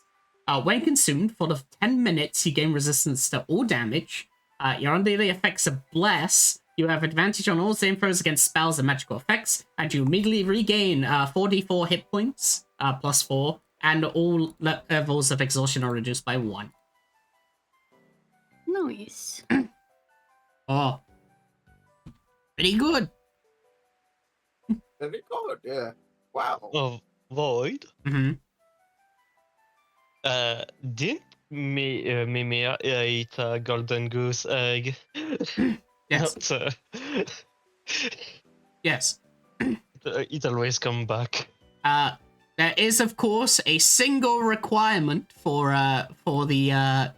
When consumed, for the 10 minutes, you gain resistance to all damage. You're under the effects of Bless. You have advantage on all save throws against spells and magical effects, and you immediately regain 4d4 hit points, plus 4, and all levels of exhaustion are reduced by 1. Nice. Oh. Pretty good. Very good, yeah. Wow. Oh, Void? Mm-hmm. Didn't Mimir eat a golden goose egg? Yes. Not, Yes. it always come back. There is, of course, a single requirement for the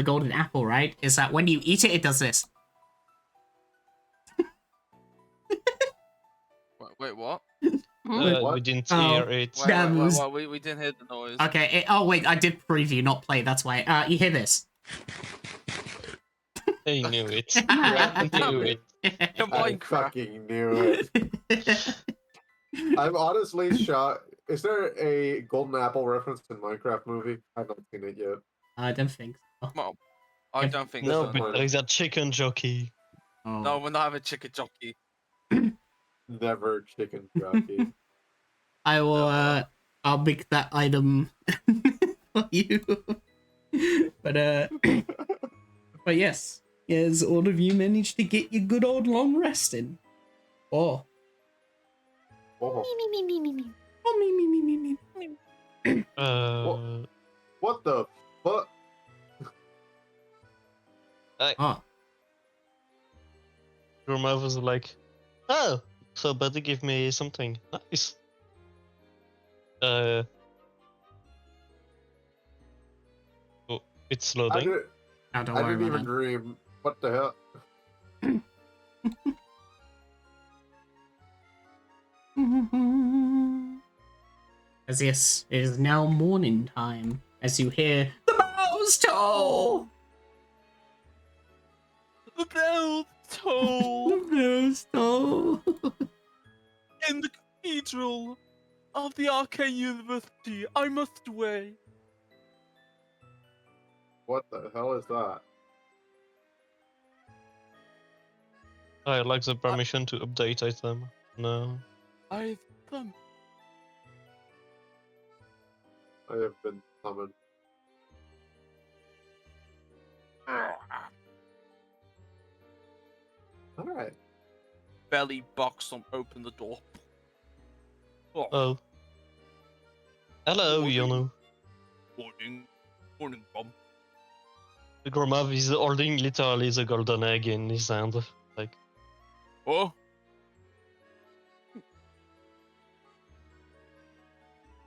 golden apple, right? Is that when you eat it, it does this. Wait, what? what? We didn't Oh. hear it. We didn't hear the noise. Okay. Oh wait, I did preview, not play. That's why. You hear this? I knew it. I knew it. Your I Minecraft. fucking knew it. I'm honestly shocked. Is there a golden apple reference in Minecraft movie? I haven't seen it yet. I don't think so. Well, I don't think No, so. but there is a chicken jockey. Oh. No, we're not having chicken jockey. Never chicken jockey. I will. I'll make that item for you. But yes, all of you managed to get your good old long rest in. Oh. Oh. Me. Oh, me. What the fuck? Oh. Your Gorma was like, "Oh, so Buddy give me something nice." Oh, it's loading. Oh, don't I worry didn't about even it. dream. What the hell? As yes, it is now morning time. As you hear the bells toll. The bell toll The bells toll. in the cathedral of the Arcane University. I must away. What the hell is that? I like the permission to update item. No. I've come. I have been summoned. Alright. Belly box on. Open the door. Oh, Oh. Hello, Morning. Yono. morning, morning, Bob. The Gormav is holding literally the golden egg in his hand. Like, Oh,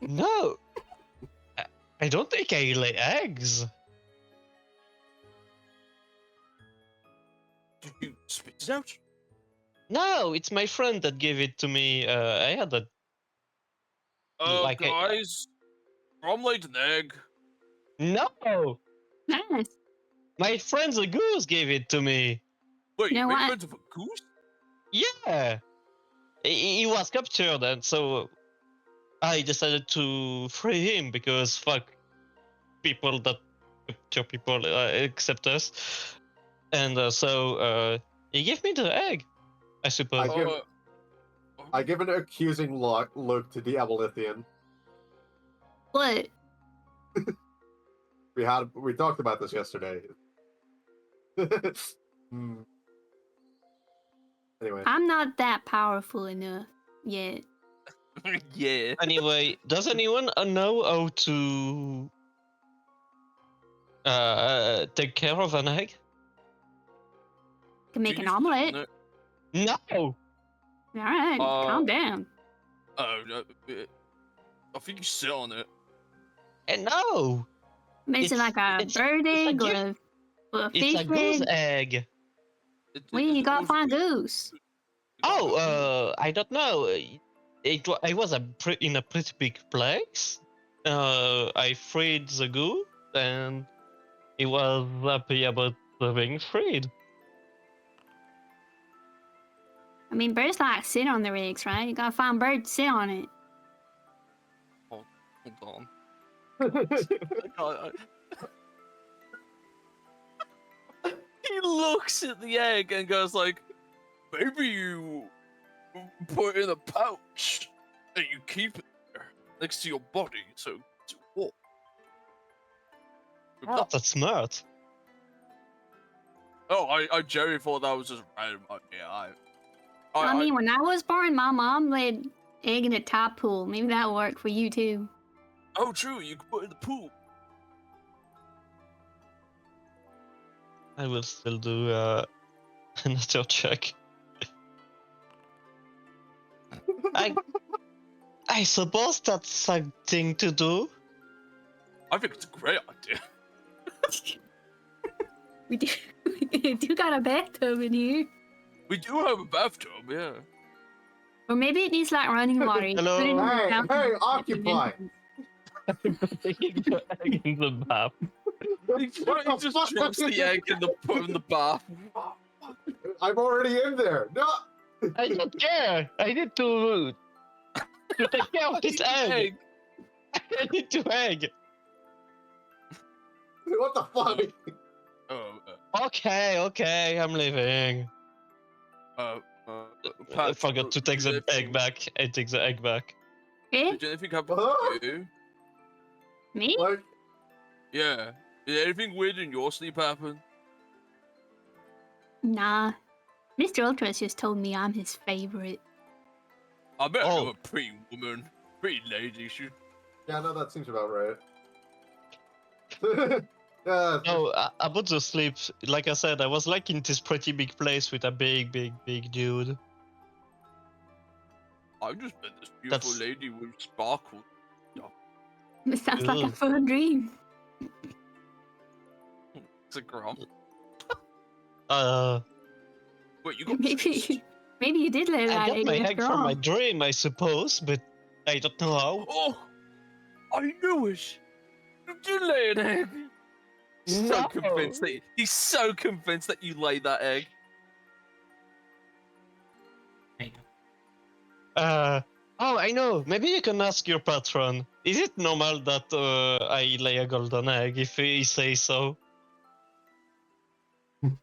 no! I don't think I lay eggs. did you spit it out? No, it's my friend that gave it to me. I had a. Like I- Guys, I'm laid an egg. No! Nice. My friend the goose gave it to me. Wait, You know you made what? friends with a goose? Yeah! He was captured, and so I decided to free him because fuck people that capture people except us. And so he gave me the egg, I suppose. I give an accusing look to the Abolithian. What? We talked about this yesterday. Anyway. I'm not that powerful enough yet. Yeah. Anyway, does anyone know how to take care of an egg? Can make Do an you sit on omelet. it? No! Alright, calm down. Oh, no. I think you sit on it. And no! Is it like a bird egg or a It's fish a goose egg? egg. Well, you gotta find goose. Oh, I don't know. I was in a pretty big place. I freed the goose, and he was happy about being freed. I mean, birds like sit on their eggs, right? You gotta find bird to sit on it. Hold on. He looks at the egg and goes like, maybe you put it in a pouch and you keep it there next to your body to walk. Oh, that's smart. Oh, I genuinely thought that was just random. Yeah, I mean, when I was born, my mom laid egg in a top pool. Maybe that'll work for you too. Oh, true. You can put it in the pool. I will still do another check. I suppose that's something to do. I think it's a great idea. We do got a bathtub in here. We do have a bathtub, yeah. Or maybe it needs like running water. You Hello? put it in the Hey, fountain. hey, occupy! I'm taking the egg in the bath. He just drops the egg in the bath. I'm already in there. No. I don't care. I need to take care of this egg. I need to egg. What the fuck? Okay, I'm leaving. I forgot to take the egg back. I take the egg back. Eh? Did anything happen to you? Me? What? Yeah. Did anything weird in your sleep happen? Nah. Mr. Ultras just told me I'm his favorite. I bet Oh. you're a pretty woman. Pretty lady. Yeah, no, that seems about right. No, about the sleep. Like I said, I was like in this pretty big place with a big dude. I just met this beautiful That's- lady with sparkles. It sounds like a Ugh. fun dream. It's a grom. Wait, you got chased? Maybe you did lay I that got egg my after egg from all. my dream, I suppose, but I don't know how. Oh, I knew it. You did lay an egg. He's so convinced that he's so convinced that you laid that egg. There you go. Oh, I know. Maybe you can ask your patron. Is it normal that I lay a golden egg if he says so?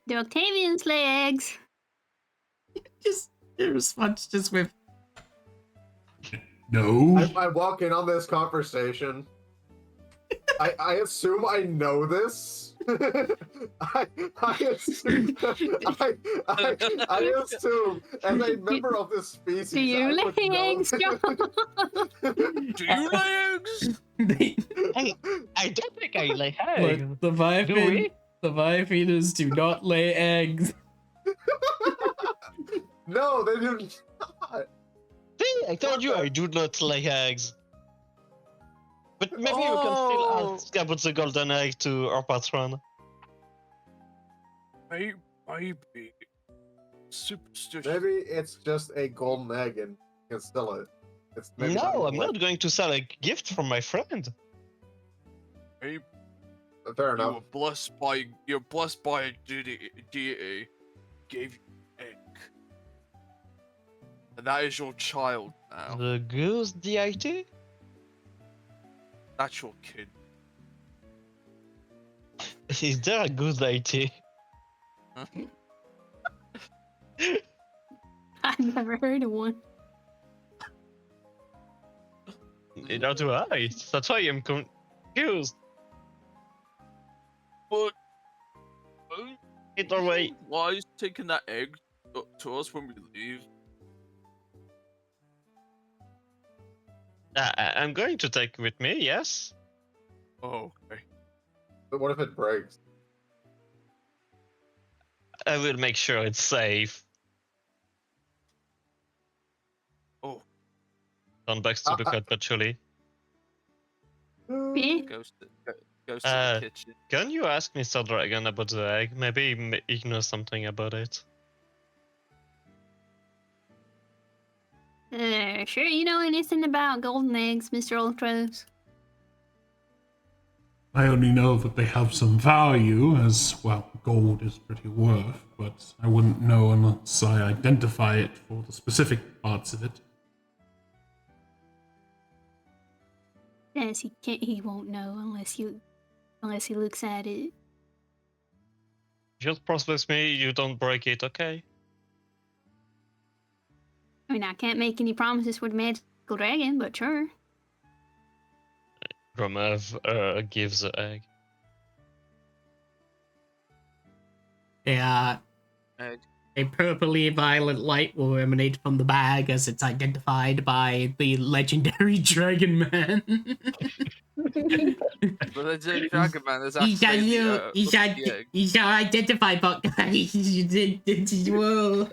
The Octavians lay eggs. Just your response just with No. I walk in on this conversation. I assume I know this. I assume as a member of this species. Do you I lay would know eggs, this. John? Do you lay eggs? I don't think I lay eggs. Look, the Vive eaters do not lay eggs. No, they do not. See, I told you I do not lay eggs. But maybe you can still ask about the golden egg to our patron. Maybe. Superstitious. Maybe it's just a golden egg and you can sell it. It's maybe No, I'm even not going to sell a gift from my friend. Maybe fair enough. you're blessed by a deity gave you an egg. And that is your child now. The goose deity? That's your kid. Is there a good deity? I've never heard of one. Neither do I. That's why I'm confused. But Either way, why is taking that egg to us when we leave? I'm going to take with me, yes? Oh, okay. But what if it breaks? I will make sure it's safe. Oh. Turn back to the cut, actually. Me? Goes to the kitchen. Can you ask Mr. Dragon about the egg? Maybe he knows something about it. Sure you know anything about golden eggs, Mr. Ultros? I only know that they have some value, as, well, gold is pretty worth, but I wouldn't know unless I identify it for the specific parts of it. Yes, he won't know unless he looks at it. Just promise me you don't break it, okay? I mean, I can't make any promises for the magical dragon, but sure. Romev gives the egg. Yeah. Egg. A purpley violet light will emanate from the bag as it's identified by the legendary Dragon Man. But there's a dragon man. There's actually He's identified, but whoa.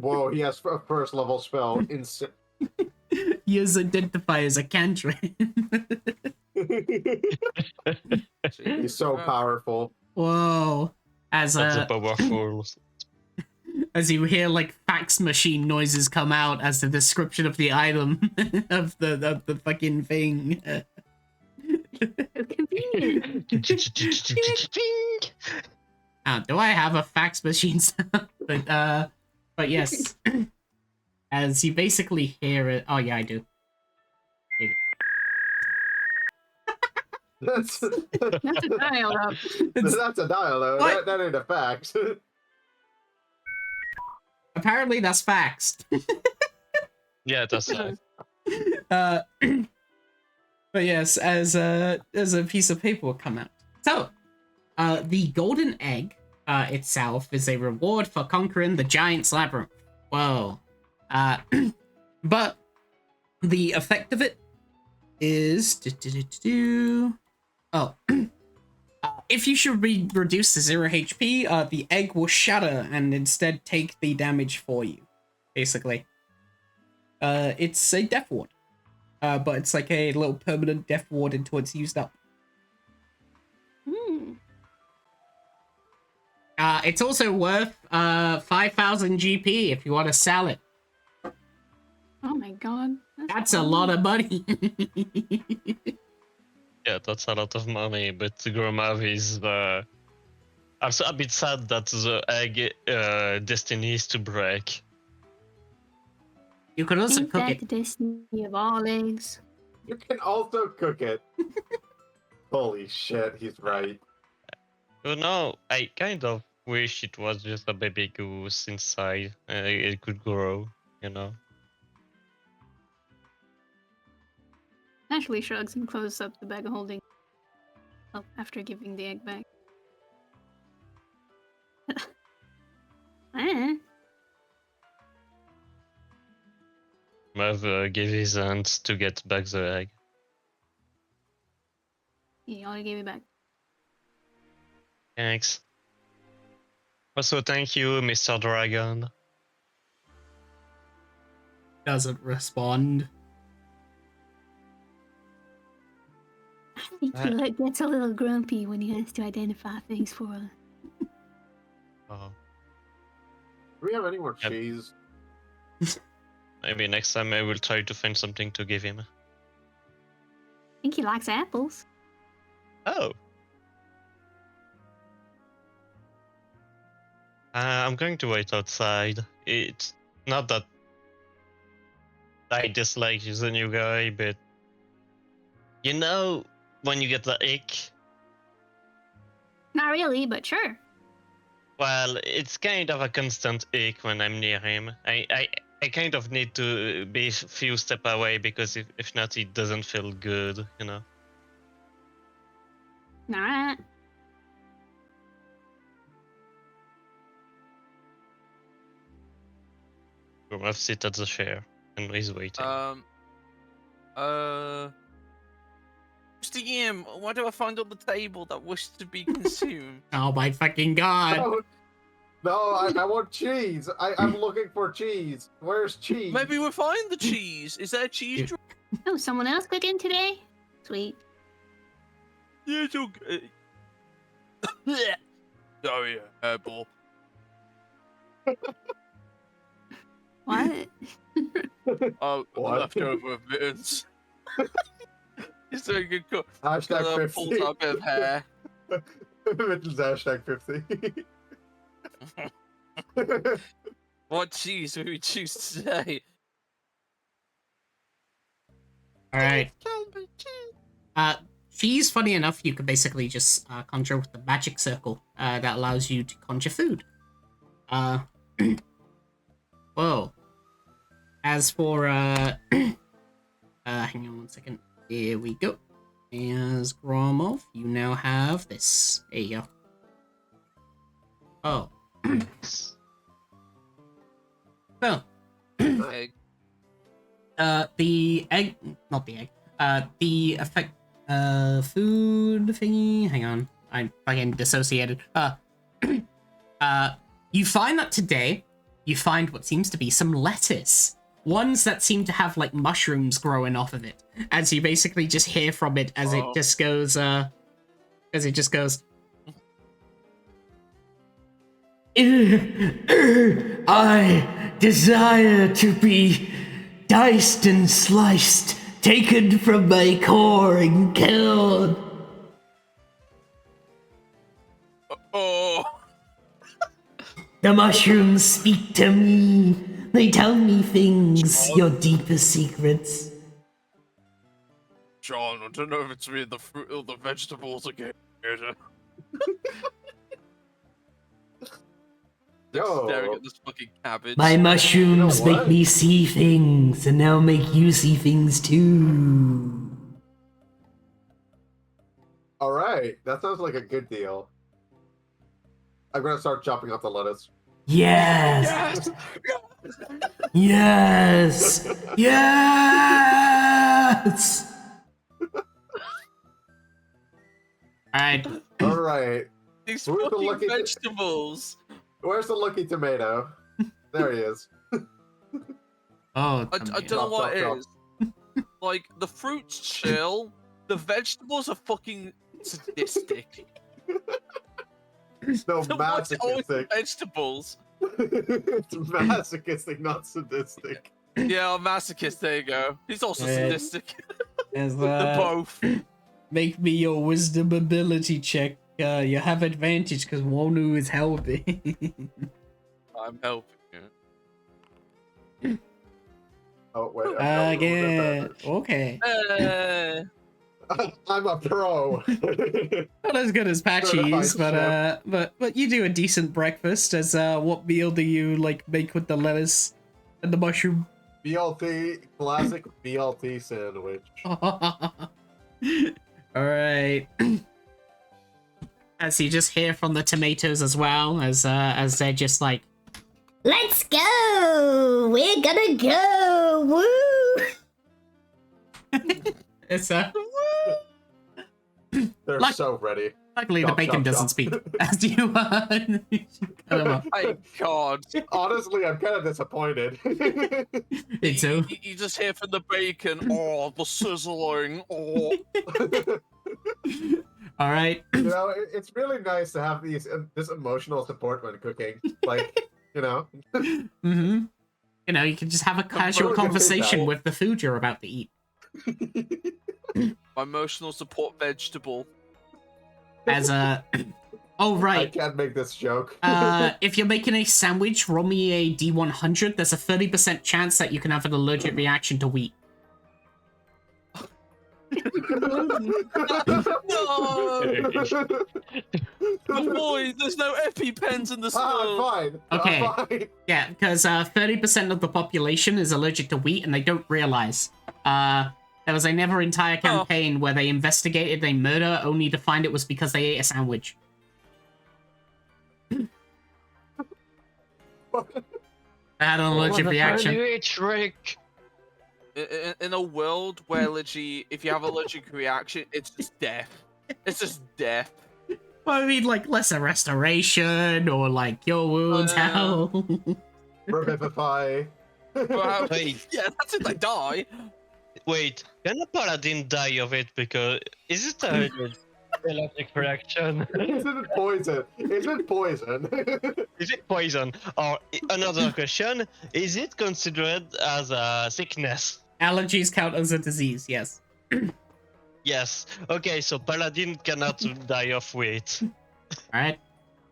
Whoa, he has a first level spell. He is identified as a cantrip. He's so powerful. Whoa. That's a powerful. As you hear like fax machine noises come out as the description of the item of the fucking thing. Do I have a fax machine sound? But yes. As you basically hear it. Oh yeah, I do. That's a dial-up. That's a dial-up. That ain't a fax. Apparently that's faxed. Yeah, that's right. But yes, as a piece of paper will come out. So, the golden egg itself is a reward for conquering the giant's labyrinth. Whoa. But the effect of it is Oh. If you should be reduced to 0 HP, the egg will shatter and instead take the damage for you, basically. It's a death ward. But it's like a little permanent death ward until it's used up. It's also worth 5,000 GP if you want to sell it. Oh my god. That's a lot of money. Yeah, that's a lot of money, but Gromav is also a bit sad that the egg destiny is to break. You could also Ain't cook that it. the destiny of all eggs? You can also cook it. Holy shit, he's right. You know, I kind of wish it was just a baby goose inside. It could grow, you know. Ashley shrugs and closes up the bag of holding. Oh, after giving the egg back. Mav gave his hand to get back the egg. He already gave it back. Thanks. Also, thank you, Mr. Dragon. Doesn't respond. I think he gets a little grumpy when he has to identify things for her. Oh. Do we have any more cheese? Maybe next time I will try to find something to give him. I think he likes apples. Oh. I'm going to wait outside. It's not that I dislike the new guy, but you know when you get the ick? Not really, but sure. Well, it's kind of a constant ick when I'm near him. I kind of need to be a few steps away because if not, it doesn't feel good, you know? Alright. I've sit at the chair and he's waiting. Mr. Yim, why do I find on the table that wish to be consumed? Oh my fucking god. No, I want cheese. I'm looking for cheese. Where's cheese? Maybe we'll find the cheese. Is there a cheese drawer? Oh, someone else cooking today? Sweet. Yeah, it's okay. Sorry, apple. What? Oh, What? leftover mittens. He's doing a good cook. Hashtag 50. Pulls out a bit of hair. Mitchell's hashtag 50. What cheese will we choose today? Alright. Cheese, funny enough, you could basically just conjure with the magic circle that allows you to conjure food. Whoa. As for, hang on one second. Here we go. As Gromov, you now have this. There you go. Oh. So. Egg. The egg, not the egg, the effect, food thingy, hang on, I'm fucking dissociated. You find that today, you find what seems to be some lettuce. Ones that seem to have, like, mushrooms growing off of it. As you basically just hear from it as it just goes, I desire to be diced and sliced, taken from my core and killed. Oh. The mushrooms speak to me. They tell me things, your deepest secrets. John, I don't know if it's me the fruit or the vegetables again. Yo. Staring at this fucking cabbage. My mushrooms You know what? make me see things, and they'll make you see things too. Alright, that sounds like a good deal. I'm gonna start chopping up the lettuce. Yes! Yes! Yes! Alright. All right. These Who's the fucking lucky- vegetables. Where's the lucky tomato? There he is. Oh, I don't know what it Chop. is. Like, the fruit's chill, the vegetables are fucking sadistic. No, So what's always the masochistic. vegetables? It's masochistic, not sadistic. Yeah, masochist, there you go. He's also sadistic. Is They're both. Make me your wisdom ability check. You have advantage because Wonu is helping. I'm helping you. Oh, wait. Again. Okay. I'm a pro. Not as good as Patchy's, but you do a decent breakfast. As what meal do you like make with the lettuce and the mushroom? BLT, classic BLT sandwich. All right. As you just hear from the tomatoes as well, as they're just like, Let's go! We're gonna go! Woo! it's They're Like- so ready. luckily the Chop, bacon chop, doesn't chop. speak as you cut him off. My God. Honestly, I'm kind of disappointed. Me too. You just hear from the bacon, oh, the sizzling, oh. All right. You know, it's really nice to have this emotional support when cooking. Like, you know. Mm-hmm. You know, you can just have a casual really gonna take conversation that. with the food you're about to eat. My emotional support vegetable. As a, oh I right. can't make this joke. If you're making a sandwich, roll me a D100. There's a 30% chance that you can have an allergic reaction to wheat. No! Boy, there's no EpiPens in the I'm store. fine. Okay. I'm fine. Yeah, because 30% of the population is allergic to wheat, and they don't realize. There was another entire campaign where they investigated a murder only to find it was because they ate a sandwich. They had an allergic reaction. You ate Shrek. In a world where literally, if you have allergic reaction, it's just death. It's just death. Well, I mean, like, lesser restoration, or like, your wounds heal. Revivify. Well, Wait, yeah, that's it, they die. wait. Can a paladin die of it? Because is it a allergic reaction? Isn't it poison? Is it poison? Is it poison? Or another question: is it considered as a sickness? Allergies count as a disease, yes. Yes. Okay, so paladin cannot die of weight. Alright?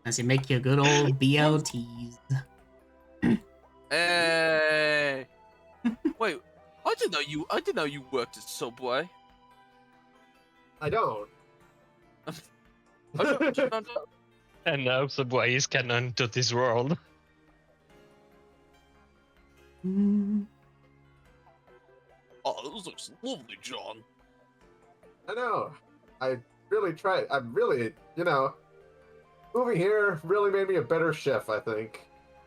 As you make your good old BLTs. Hey. Wait, I didn't know you worked at Subway. I don't. And now Subway is canon to this world. Oh, this looks lovely, John. I know. I really tried. I'm really, you know, moving here really made me a better chef, I think.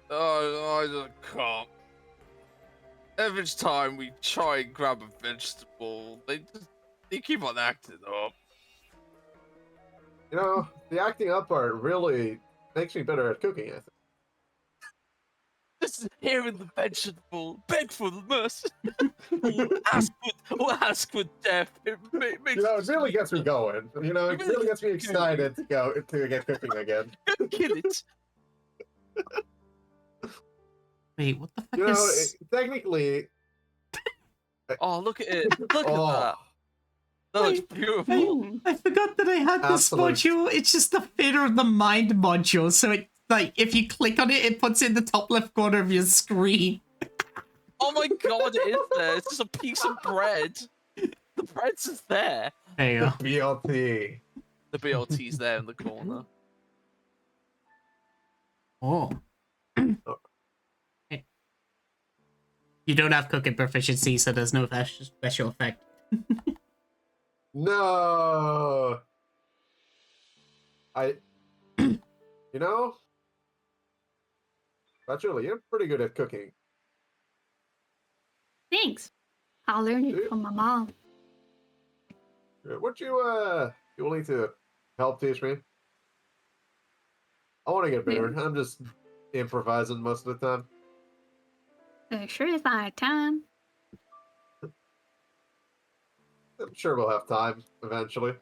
Oh, I just can't. Every time we try and grab a vegetable, they keep on acting up. You know, the acting up part really makes me better at cooking, I think. Just hearing the vegetable beg for the mercy, or ask for death. It makes You know, it really gets me going. You know, it really gets me excited to get cooking again. kill it. Wait, what the fuck You know, is... technically. Oh, look at it! Look at Oh, that. That looks beautiful. I forgot that I had this Absolute. module. It's just the theater of the mind module. So it, like, if you click on it, it puts it in the top left corner of your screen. Oh my god, it is there. It's just a piece of bread. The bread's just there. There you go. BLT. The BLT's there in the corner. Oh. You don't have cooking proficiency, so there's no special effect. No. You know, actually, you're pretty good at cooking. Thanks. I learned it from my mom. What you willing to help teach me? I want to get better. I'm just improvising most of the time. Sure, it's not time. I'm sure we'll have time eventually.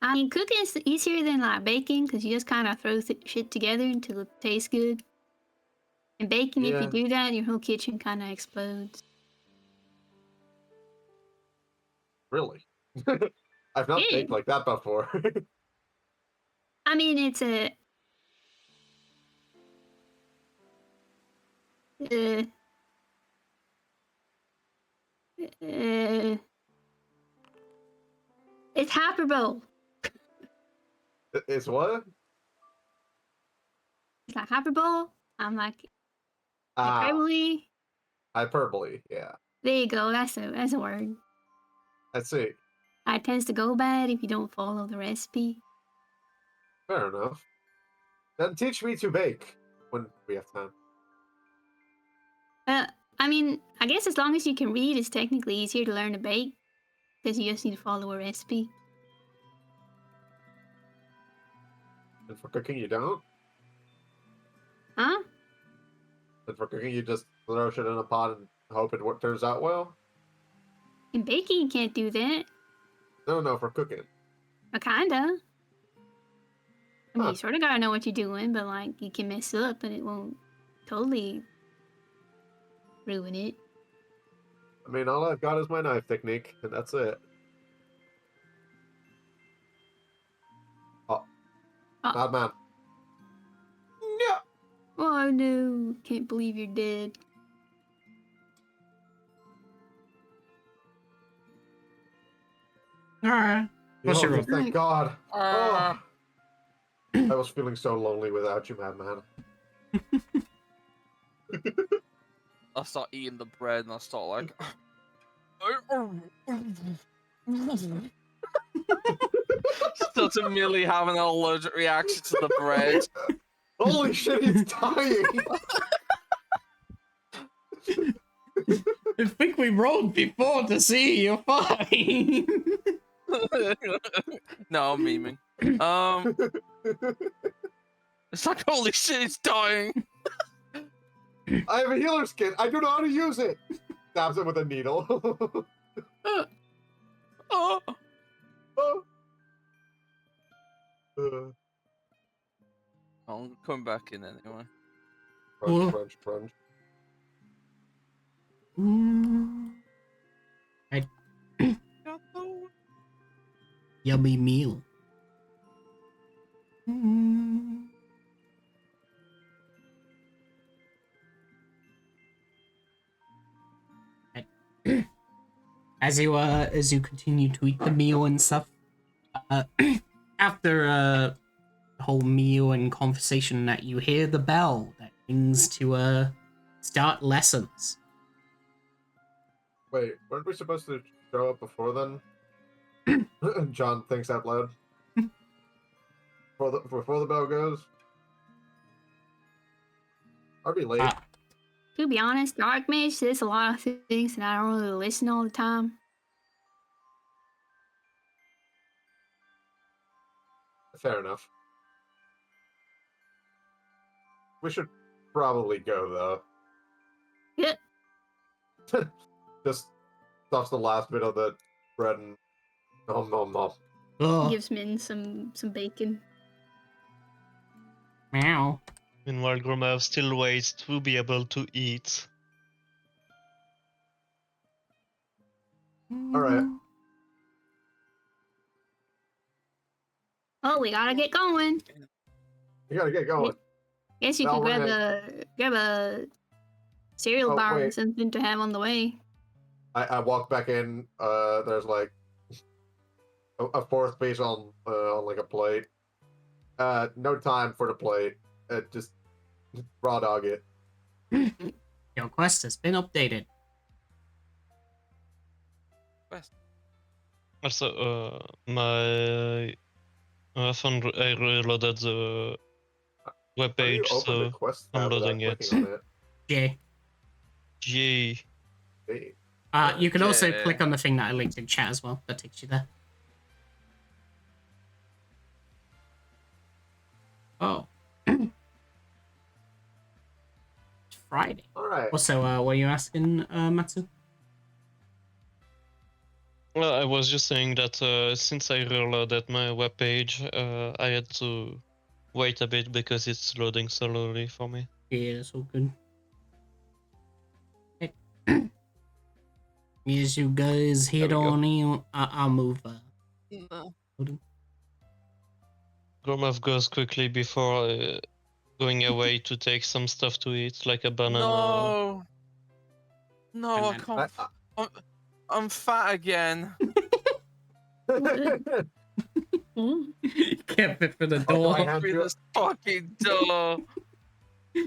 I mean, cooking's easier than like baking because you just kind of throw shit together until it tastes good. And baking, if you do that, your whole kitchen kind of explodes. Really? I've not baked like that before. I mean, it's a... it's hyperbole. It's what? It's like hyperbole. I'm like hyperbole. Hyperbole, yeah. There you go. That's a word. I see. It tends to go bad if you don't follow the recipe. Fair enough. Then teach me to bake when we have time. I mean, I guess as long as you can read, it's technically easier to learn to bake because you just need to follow a recipe. And for cooking, you don't? Huh? And for cooking, you just throw shit in a pot and hope it turns out well? In baking, you can't do that. No, for cooking. Kinda. I mean, you sort of gotta know what you're doing, but like, you can mess up and it won't totally ruin it. I mean, all I've got is my knife technique, and that's it. Oh. Bad man. No! Oh no, can't believe you're dead. Alright. What's your thank God. Oh. I was feeling so lonely without you, madman. I start eating the bread and I start like... Starts immediately having an allergic reaction to the bread. Holy shit, he's dying! I think we rolled before to see you're fine. No, I'm memeing. It's like, holy shit, he's dying! I have a healer's kit. I don't know how to use it. Stabs him with a needle. Oh. I'm coming back in anyway. Crunch, crunch. Yummy meal. As you continue to eat the meal and stuff, after the whole meal and conversation, that you hear the bell that rings to start lessons. Wait, weren't we supposed to show up before then? John thinks out loud. Before the bell goes. I'll be late. To be honest, the Archmage says a lot of things and I don't really listen all the time. Fair enough. We should probably go, though. Yep. Just stuffs the last bit of the bread and nom. Gives Min some bacon. Meow. Meanwhile, Gromov still waits to be able to eat. Alright. Oh, we gotta get going. You gotta get going. Guess you could grab a cereal bar or something to have on the way. I walk back in. There's like a fourth piece on like a plate. No time for the plate. Just raw dog it. Your quest has been updated. Also, I reloaded the webpage, so I'm loading it. J. G. Hey. You can also Okay. click on the thing that I linked in chat as well. That takes you there. Oh. It's Friday. All right. Also, what are you asking, Matsu? Well, I was just saying that since I reloaded my webpage, I had to wait a bit because it's loading slowly for me. Yeah, that's all good. Hey. As you guys head There we go. on in, I'll move. No. Gromov goes quickly before going away to take some stuff to eat, like a banana. No. No, I And can't. I'm fat again. Can't fit for the Oh, do I door. have Through you? this fucking door.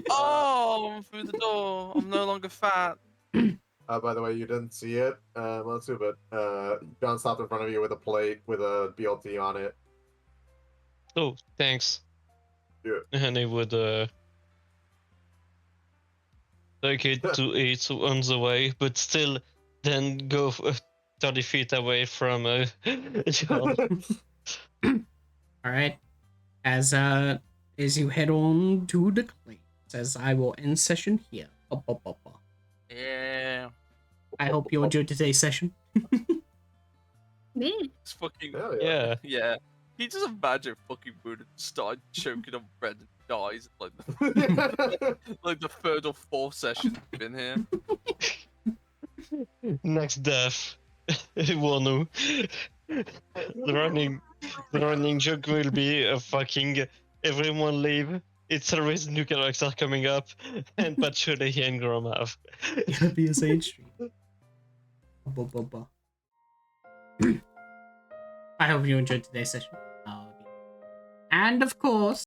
Oh, I'm through the door. I'm no longer fat. By the way, you didn't see it, Matsu, but John stopped in front of you with a plate with a BLT on it. Oh, thanks. Yeah. And he would take it to eat on the way, but still then go 30 feet away from John. Alright. As you head on to the claim, says I will end session here. Yeah. I hope you enjoyed today's session. Yeah. It's fucking. Hell Yeah. Yeah. He just imagine fucking Buddha started choking on bread and dies like like the third or fourth session we've been here. Next death. Wonu. The running joke will be a fucking everyone leave. It's always new character coming up, and Patchouli and Gromov. Gonna be a sage stream. I hope you enjoyed today's session. And of course,